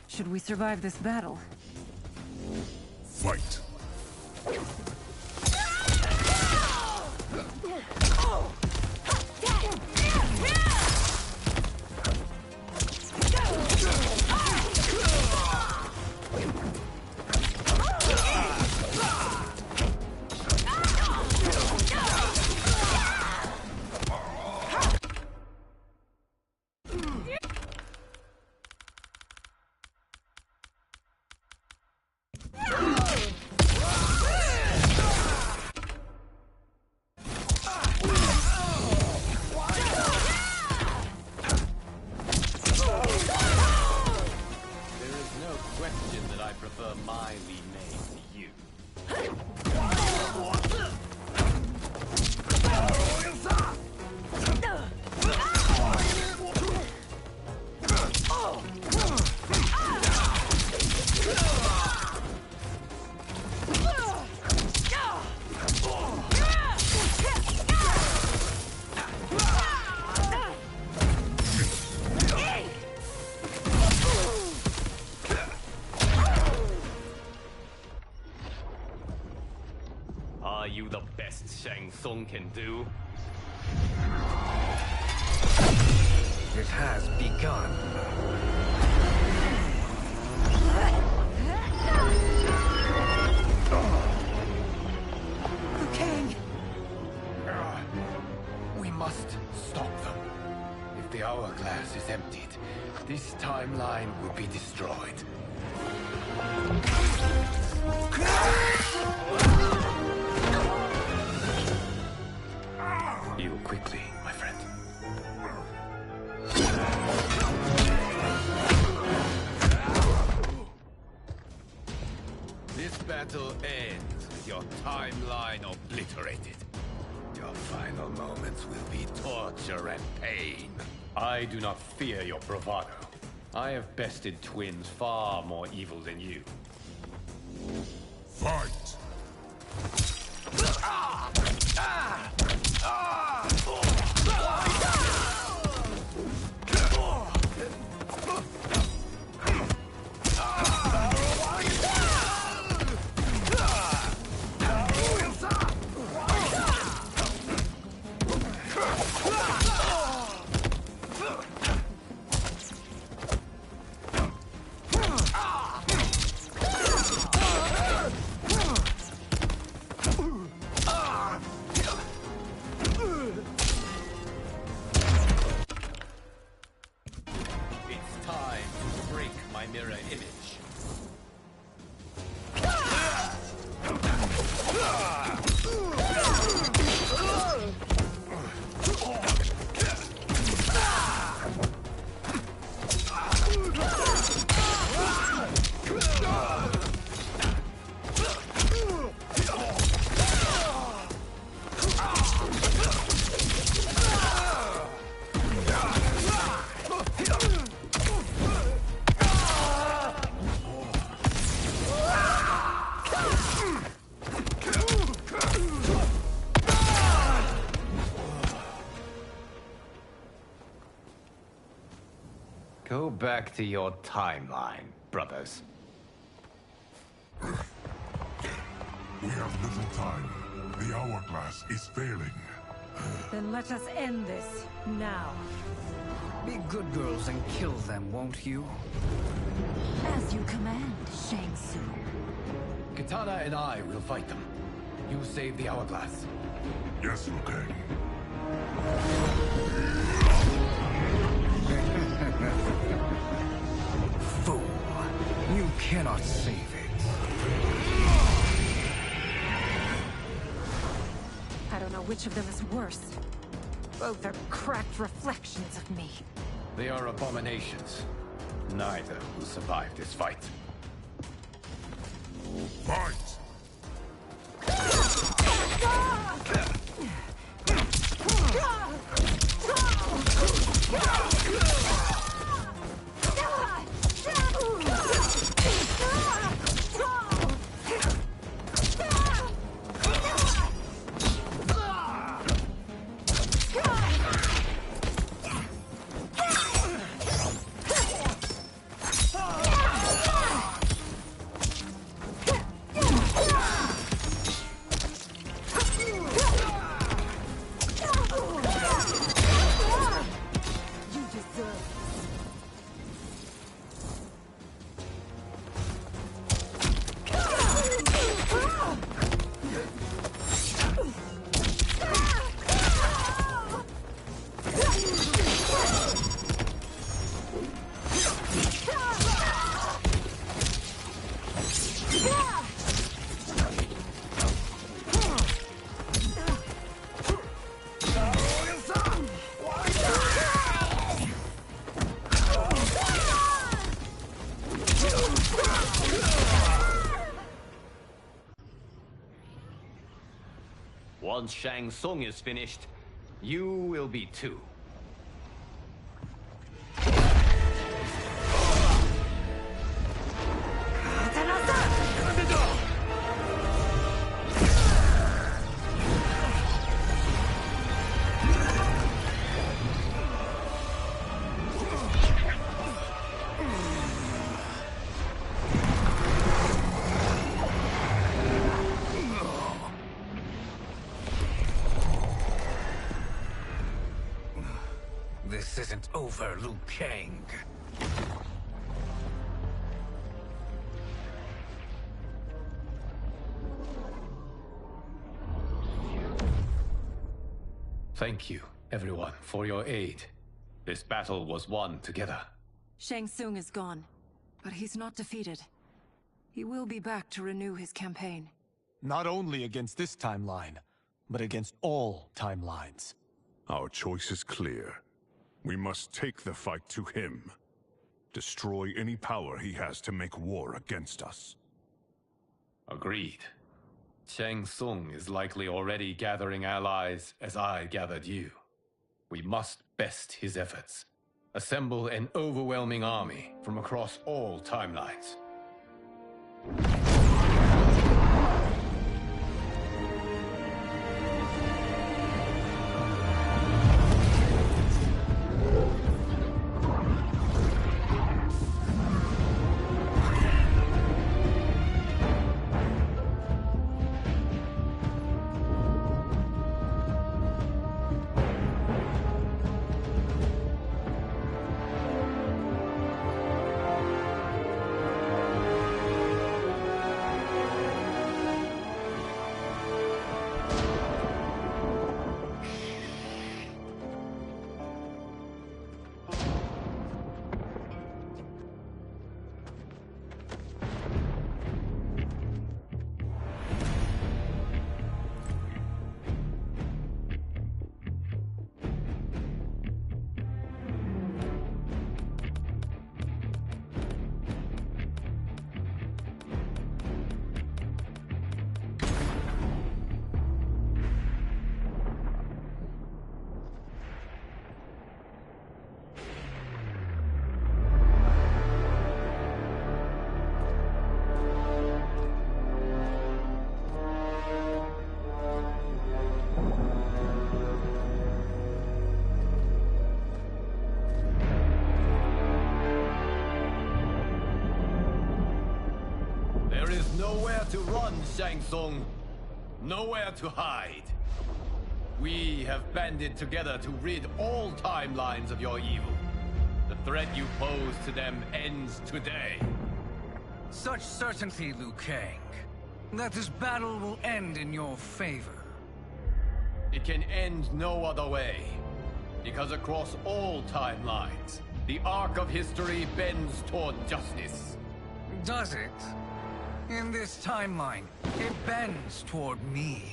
Should we survive this battle? Fight. do the best Shang Tsung can do? It has begun. Liu Kang! We must stop them. If the hourglass is emptied, this timeline will be destroyed. Heal quickly, my friend. This battle ends with your timeline obliterated. Your final moments will be torture and pain. I do not fear your bravado. I have bested twins far more evil than you. Fight! It's time to break my mirror image. Go back to your timeline, brothers. We have little time. The hourglass is failing. Then let us end this, now. Be good girls and kill them, won't you? As you command, Shang Tsung. Katana and I will fight them. You save the hourglass. Yes, Liu Kang. Fool. You cannot save it. I don't know which of them is worse. Both are cracked reflections of me. They are abominations. Neither will survive this fight. Fight! Once Shang Tsung is finished, you will be too. isn't over, Liu Kang. Thank you, everyone, for your aid. This battle was won together. Shang Tsung is gone, but he's not defeated. He will be back to renew his campaign. Not only against this timeline, but against all timelines. Our choice is clear. We must take the fight to him. Destroy any power he has to make war against us. Agreed. Shang Tsung is likely already gathering allies as I gathered you. We must best his efforts. Assemble an overwhelming army from across all timelines. There is nowhere to run, Shang Tsung. Nowhere to hide. We have banded together to rid all timelines of your evil. The threat you pose to them ends today. Such certainty, Liu Kang, that this battle will end in your favor. It can end no other way. Because across all timelines, the arc of history bends toward justice. Does it? In this timeline, it bends toward me.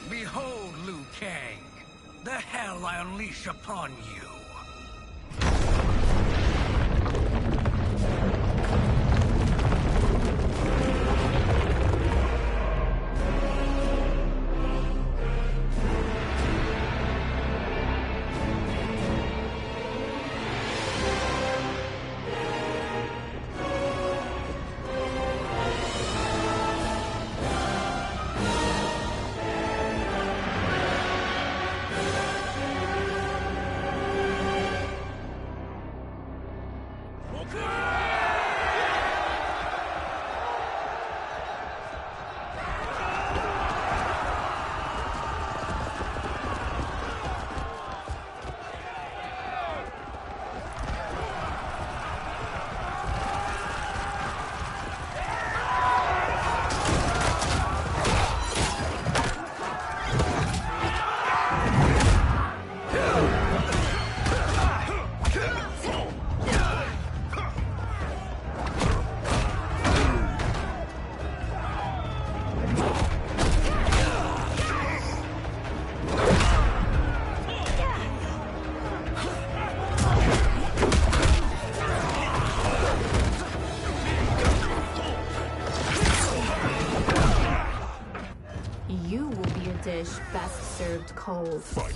Behold, Liu Kang, the hell I unleash upon you. You will be a dish best served cold. Fight.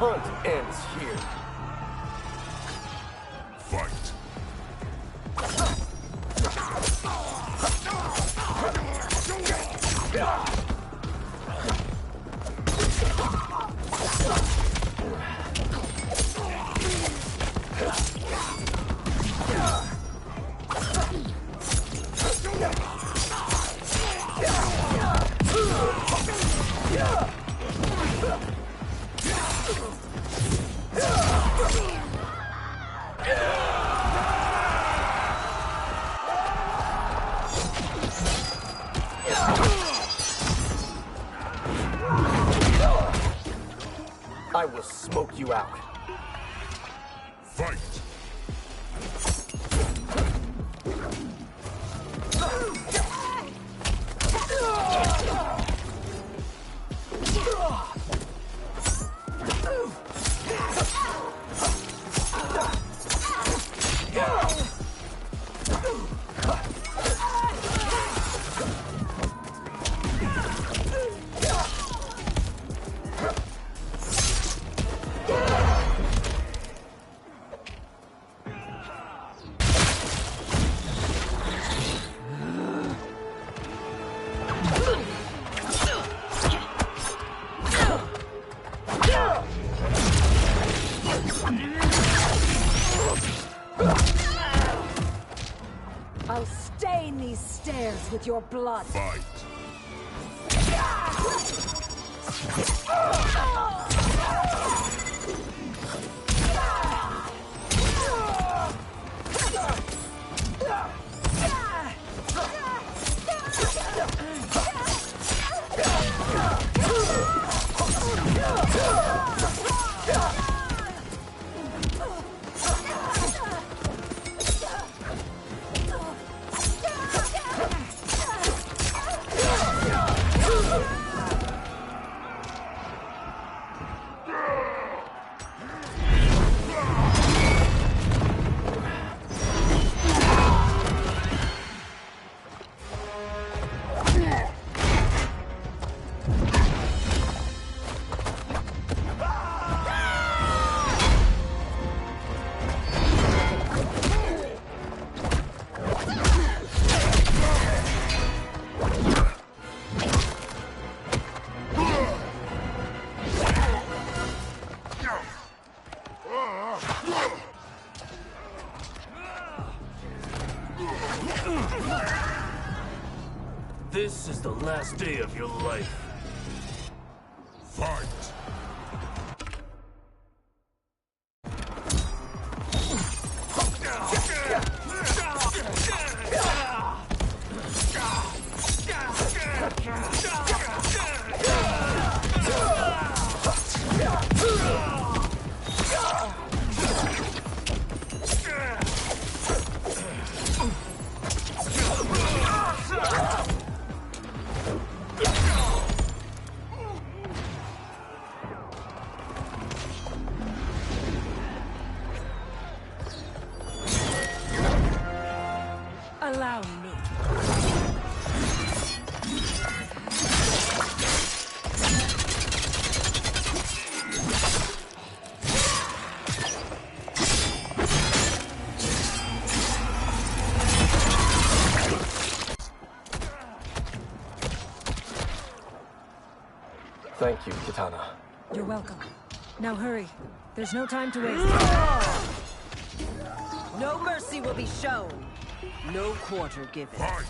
hunt ends here. Fight. I will smoke you out. Fight! I'll stain these stairs with your blood. Fight! This is the last day of your life. Fight! Allow me. Thank you, Kitana. You're welcome. Now hurry. There's no time to waste. No mercy will be shown. No quarter given. Fight!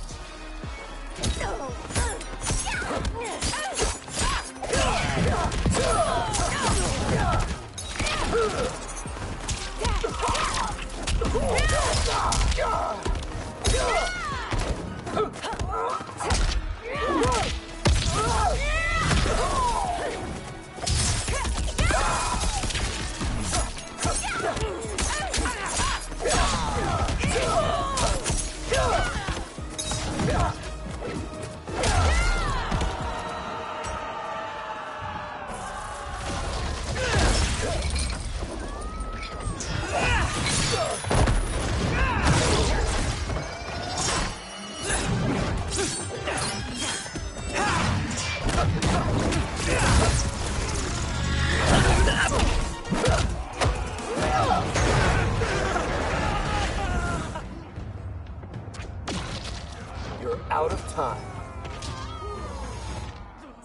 out of time.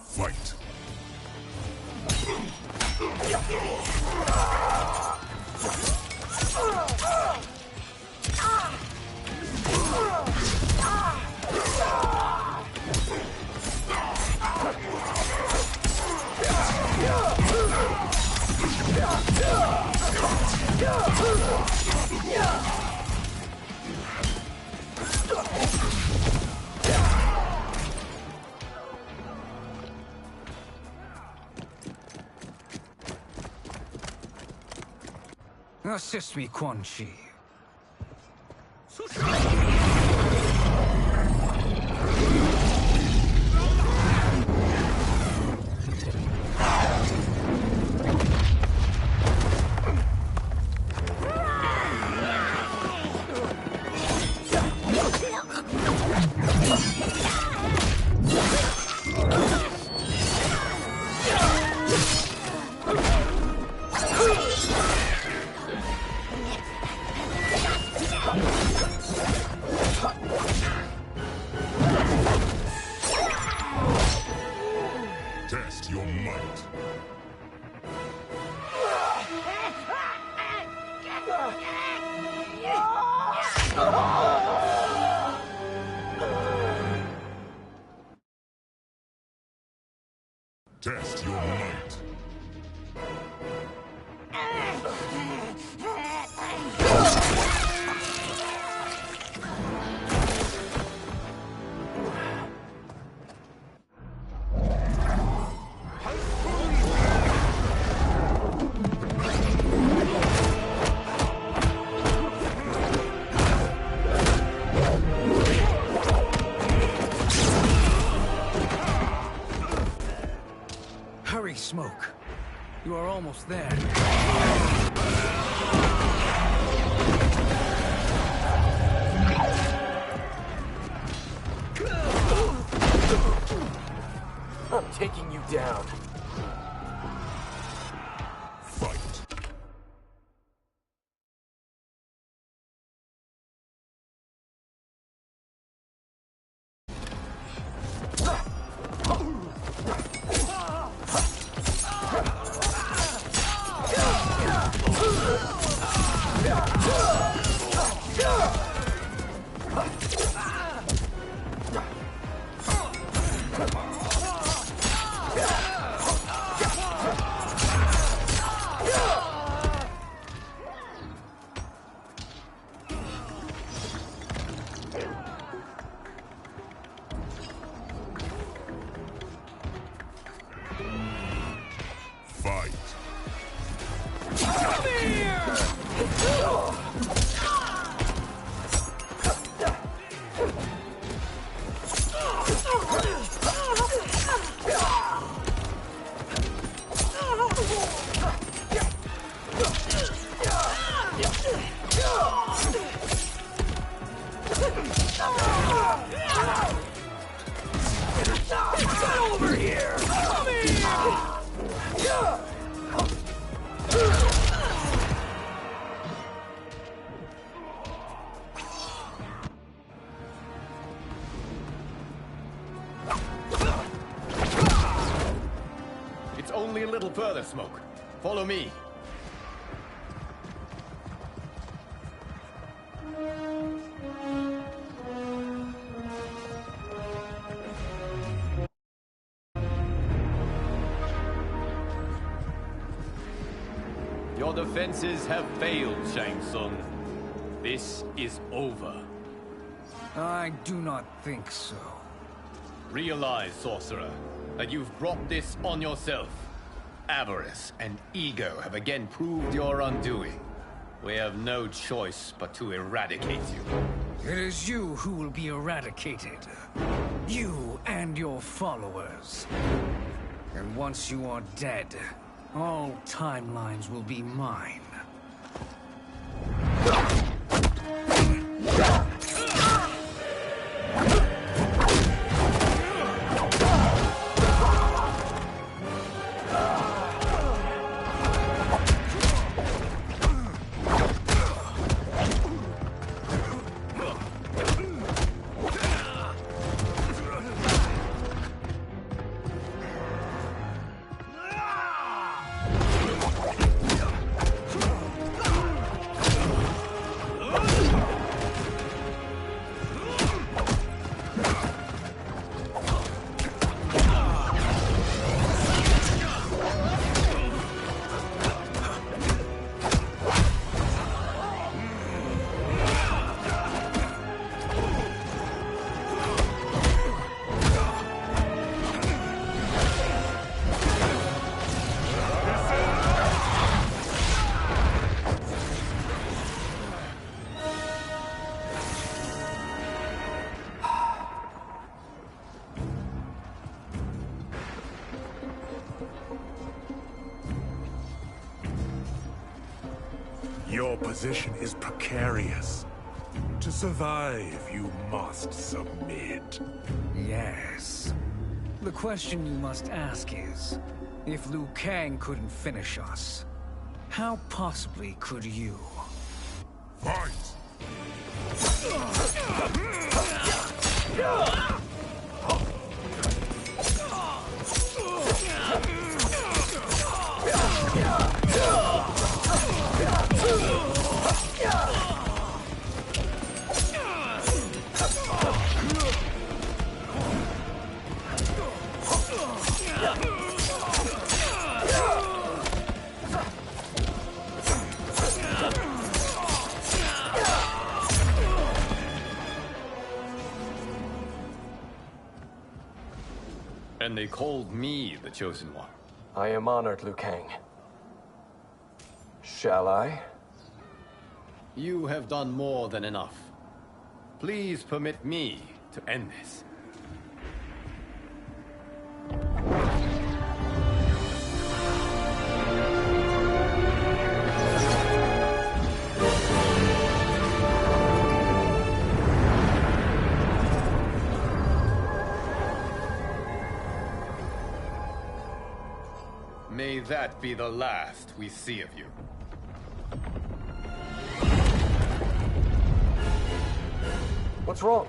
Fight. Assist me, Mk1. Test your might. Test your might. Hurry, Smoke. You are almost there. I'm taking you down. Over here! Come here! It's only a little further, Smoke. Follow me. Your defenses have failed, Shang Tsung. This is over. I do not think so. Realize, Sorcerer, that you've brought this on yourself. Avarice and ego have again proved your undoing. We have no choice but to eradicate you. It is you who will be eradicated. You and your followers. And once you are dead, all timelines will be mine. Your position is precarious. To survive, you must submit. Yes. The question you must ask is, if Liu Kang couldn't finish us, how possibly could you? Fight! And they called me the Chosen One. I am honored, Liu Kang. Shall I? You have done more than enough. Please permit me to end this. May that be the last we see of you. What's wrong?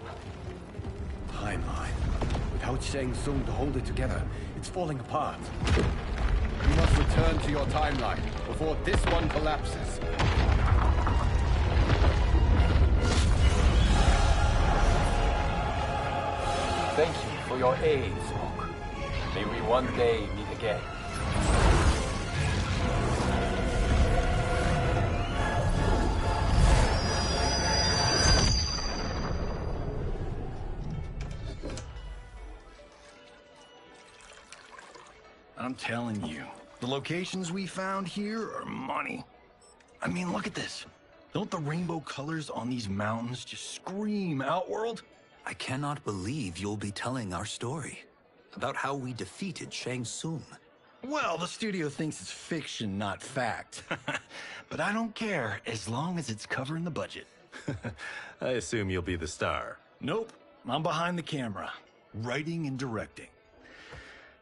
Timeline. Without Shang Tsung to hold it together, it's falling apart. You must return to your timeline before this one collapses. Thank you for your aid, Smoke. May we one day meet again. I'm telling you, the locations we found here are money. I mean, look at this. Don't the rainbow colors on these mountains just scream Outworld? I cannot believe you'll be telling our story about how we defeated Shang Tsung. Well, the studio thinks it's fiction, not fact. But I don't care, as long as it's covering the budget. I assume you'll be the star. Nope, I'm behind the camera, writing and directing.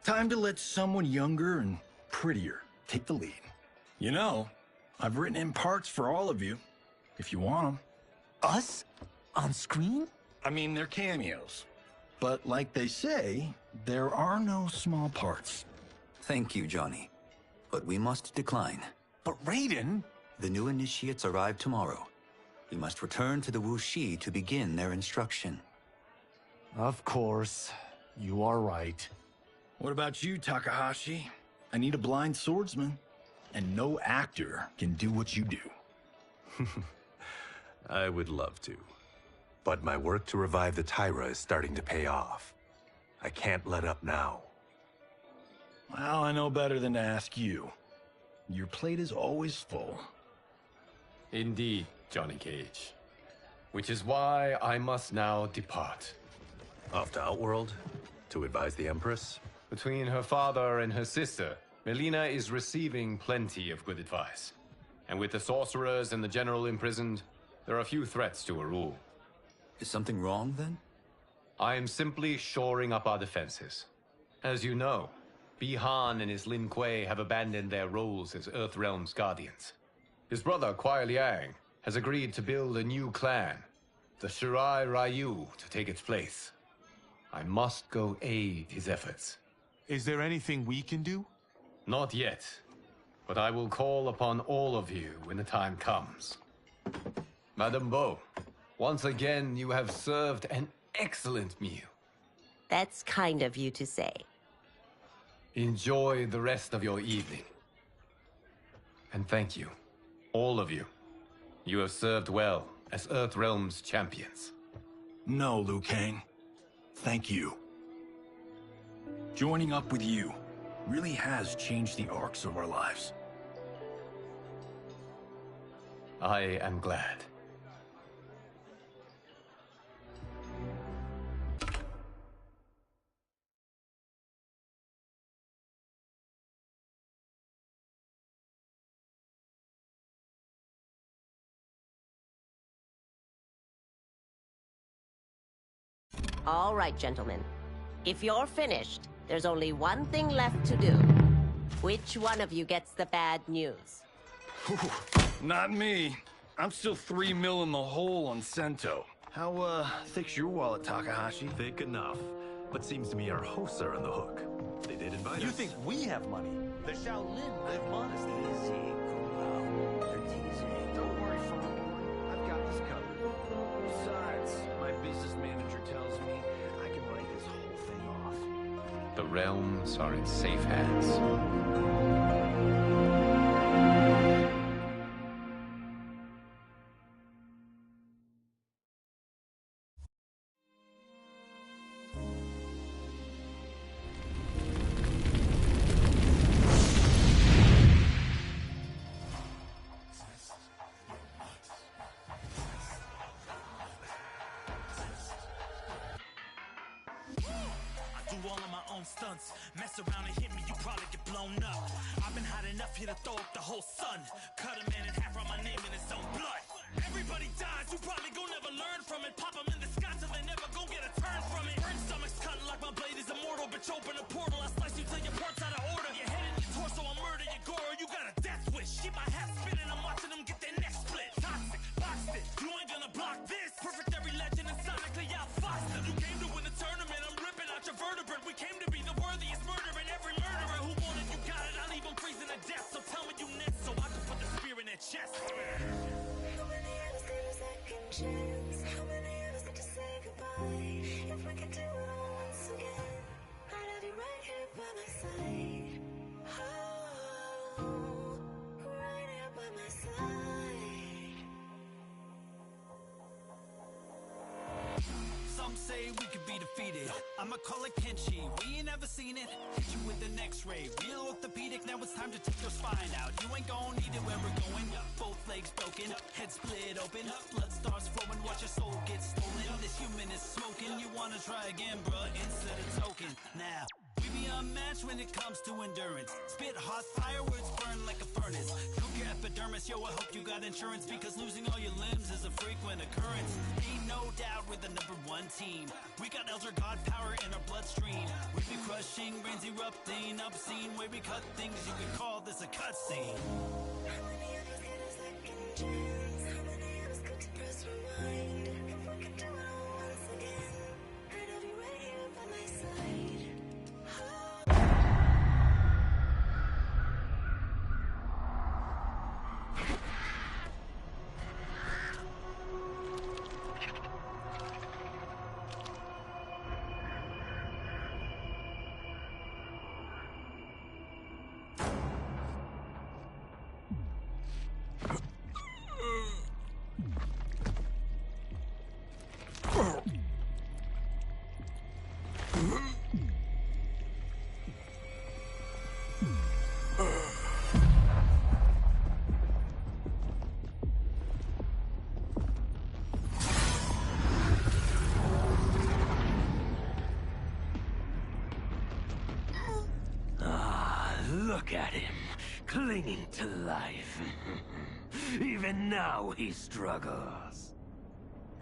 Time to let someone younger and prettier take the lead. You know, I've written in parts for all of you, if you want them. Us? On screen? I mean, they're cameos. But like they say, there are no small parts. Thank you, Johnny. But we must decline. But Raiden? The new initiates arrive tomorrow. We must return to the Wuxi to begin their instruction. Of course. You are right. What about you, Takahashi? I need a blind swordsman. And no actor can do what you do. I would love to. But my work to revive the Tyra is starting to pay off. I can't let up now. Well, I know better than to ask you. Your plate is always full. Indeed, Johnny Cage. Which is why I must now depart. Off to Outworld? To advise the Empress? Between her father and her sister, Melina is receiving plenty of good advice. And with the sorcerers and the general imprisoned, there are few threats to her rule. Is something wrong, then? I am simply shoring up our defenses. As you know, Bi-Han and his Lin Kuei have abandoned their roles as Earthrealm's guardians. His brother, Kuai Liang, has agreed to build a new clan, the Shirai Ryu, to take its place. I must go aid his efforts. Is there anything we can do? Not yet, but I will call upon all of you when the time comes. Madame Bo, once again you have served an excellent meal. That's kind of you to say. Enjoy the rest of your evening. And thank you, all of you. You have served well as Earthrealm's champions. No, Liu Kang. Thank you. Joining up with you really has changed the arcs of our lives. I am glad. All right, gentlemen. If you're finished, there's only one thing left to do. Which one of you gets the bad news? Not me. I'm still 3 mil in the hole on Sento. How, thick's your wallet, Takahashi? Thick enough. But seems to me our hosts are on the hook. They did invite us. You think we have money? The Shaolin live modestly. Easy, cool out. They're teasing. Don't worry, farm boy. I've got this covered. Besides, my business manager tells me I can write this whole thing off. The realms are in safe hands. All of my own stunts. Mess around and hit me, you probably get blown up. I've been hot enough here to throw up the whole sun. Cut a man in half, write my name in his own blood. Everybody dies, you probably gon' never learn from it. Pop them in the sky till they never gon' get a turn from it. Burn stomachs cutting like my blade is immortal. Bitch, open a portal, I slice you till your parts out of order. Your head in your torso, I murder your gore. You got a death wish. Keep my hat spinning, I'm watching them get their necks split. Toxic, boxed it, you ain't gonna block this. Perfect every legend and sonically outfoxed them. You came to win the tournament, I'm ripping out your vertebrae. We came to be the worthiest murdering every murderer who wanted you got it. I'll leave them freezing to death. So tell me you next so I can put the spear in their chest. How many of us get a second chance? How many of us get to say goodbye? If we could do it all once again, I'd have you right here by my side. Oh, right here by my side. Some say we could be defeated. I'ma call it Kenshi. We ain't never seen it. Hit you with an X-ray. Real orthopedic. Now it's time to take your spine out. You ain't gon' need it where we're going. Both legs broken, head split open. Blood starts flowing. Watch your soul get stolen. This human is smoking. You wanna try again, bruh? Instead of token. Now we be unmatched when it comes to endurance. Spit hot fireworks burn like a furnace. Cook your epidermis. Yo, I hope you got insurance because losing all your limbs is a frequent occurrence. Ain't no doubt we're the #1 team. We got Elder God power in our bloodstream. We be crushing, brains erupting, obscene way we cut things. You could call this a cutscene. How many of us get a second chance? How many of us get to press rewind? If we could do it all once again, I'd have you right here by my side. Look at him, clinging to life. Even now he struggles.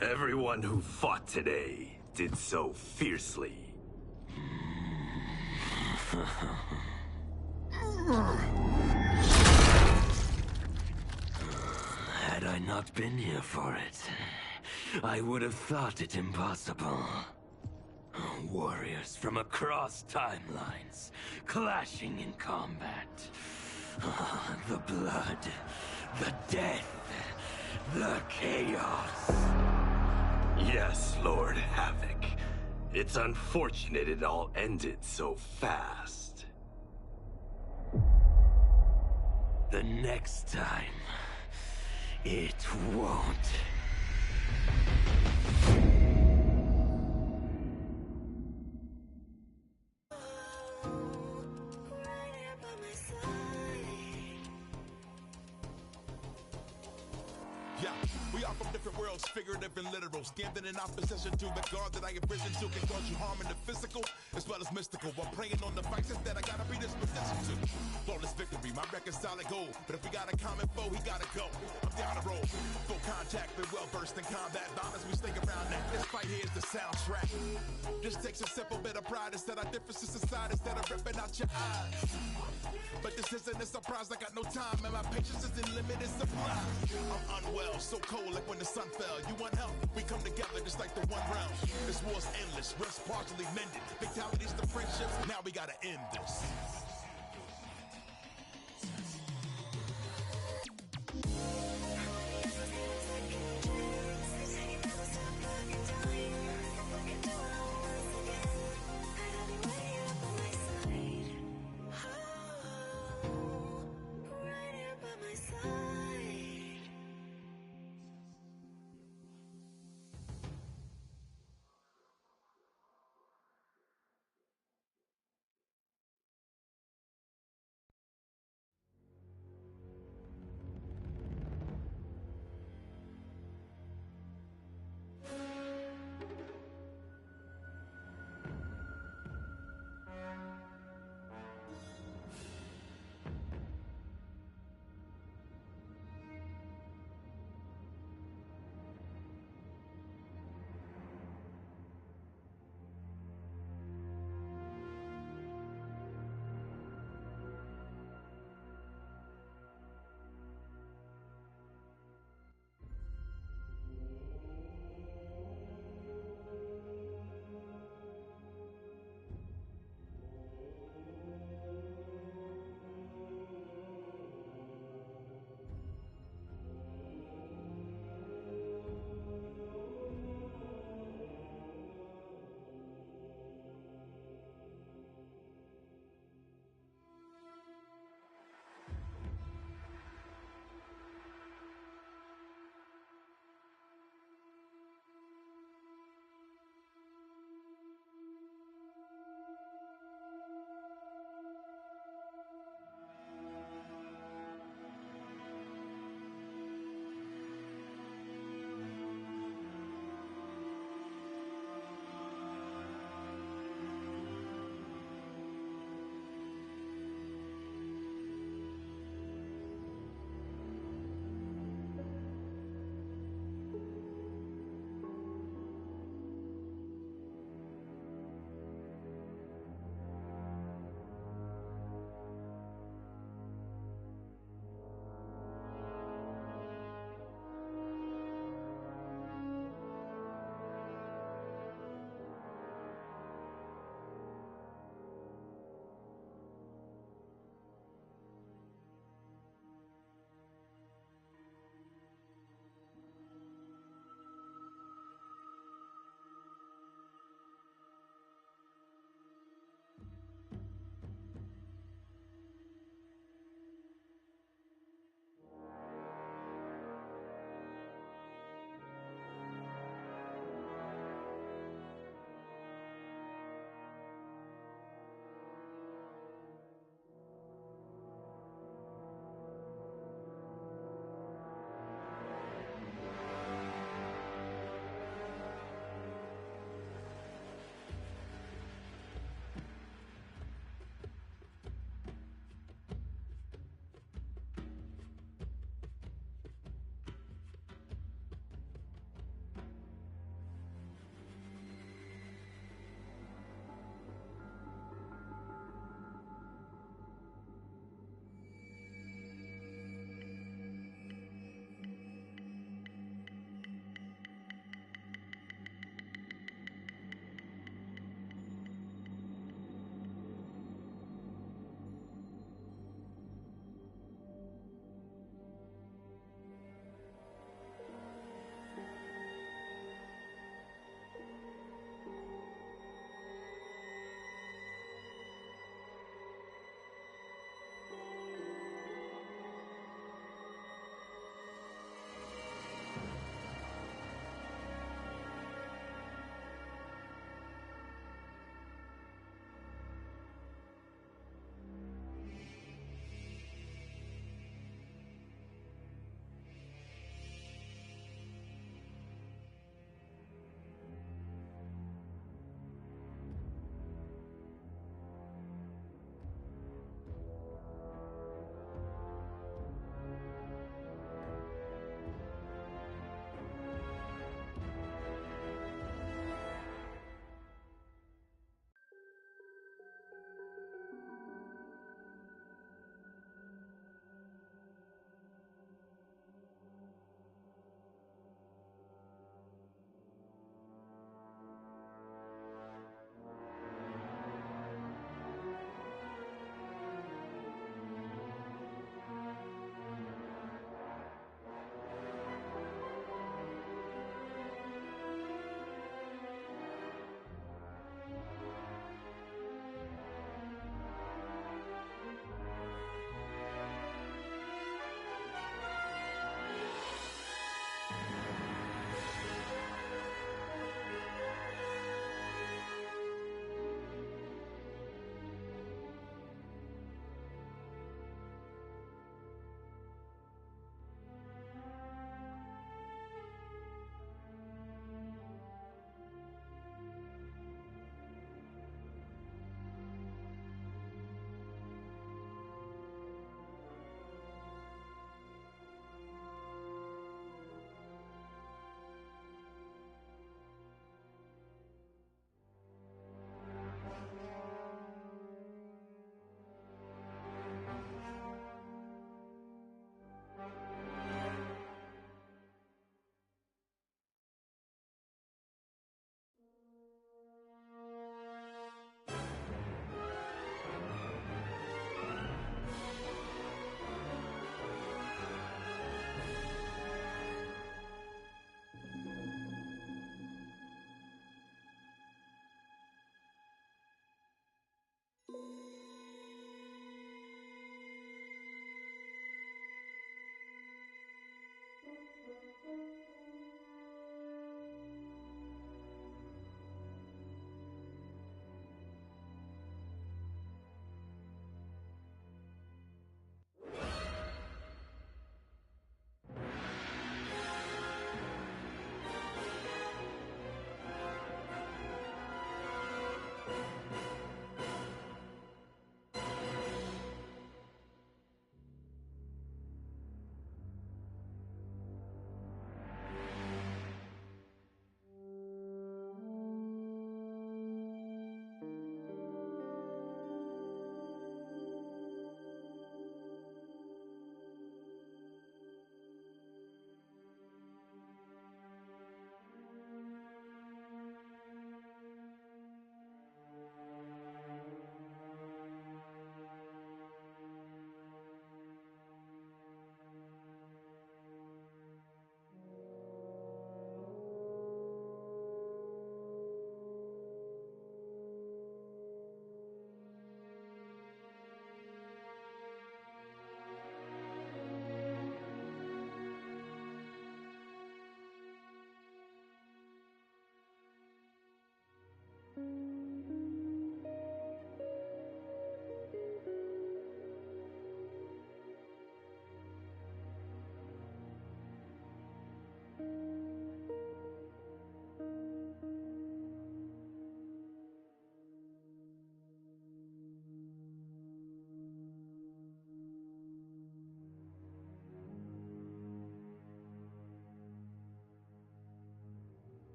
Everyone who fought today did so fiercely. Had I not been here for it, I would have thought it impossible. Warriors from across timelines, clashing in combat. The blood, the death, the chaos. Yes, Lord Havoc. It's unfortunate it all ended so fast. The next time, it won't. come from different worlds, figurative and literal. Standing in opposition to the God that I have risen to can cause you harm in the physical as well as mystical. While praying on the vices that I gotta be disposition to. Flawless victory, my record's solid gold. But if we got a common foe, he gotta go. I'm down the road. Full contact, been well versed in combat. Violence, we stay around that. This fight here is the soundtrack. This takes a simple bit of pride instead of differences aside instead of ripping out your eyes. But this isn't a surprise, I got no time, and my patience is in limited supply. I'm unwell, so cold like when the sun fell. You want help? We come together just like the one realm. This war's endless, rest partially mended. Fatalities to friendships, now we gotta end this.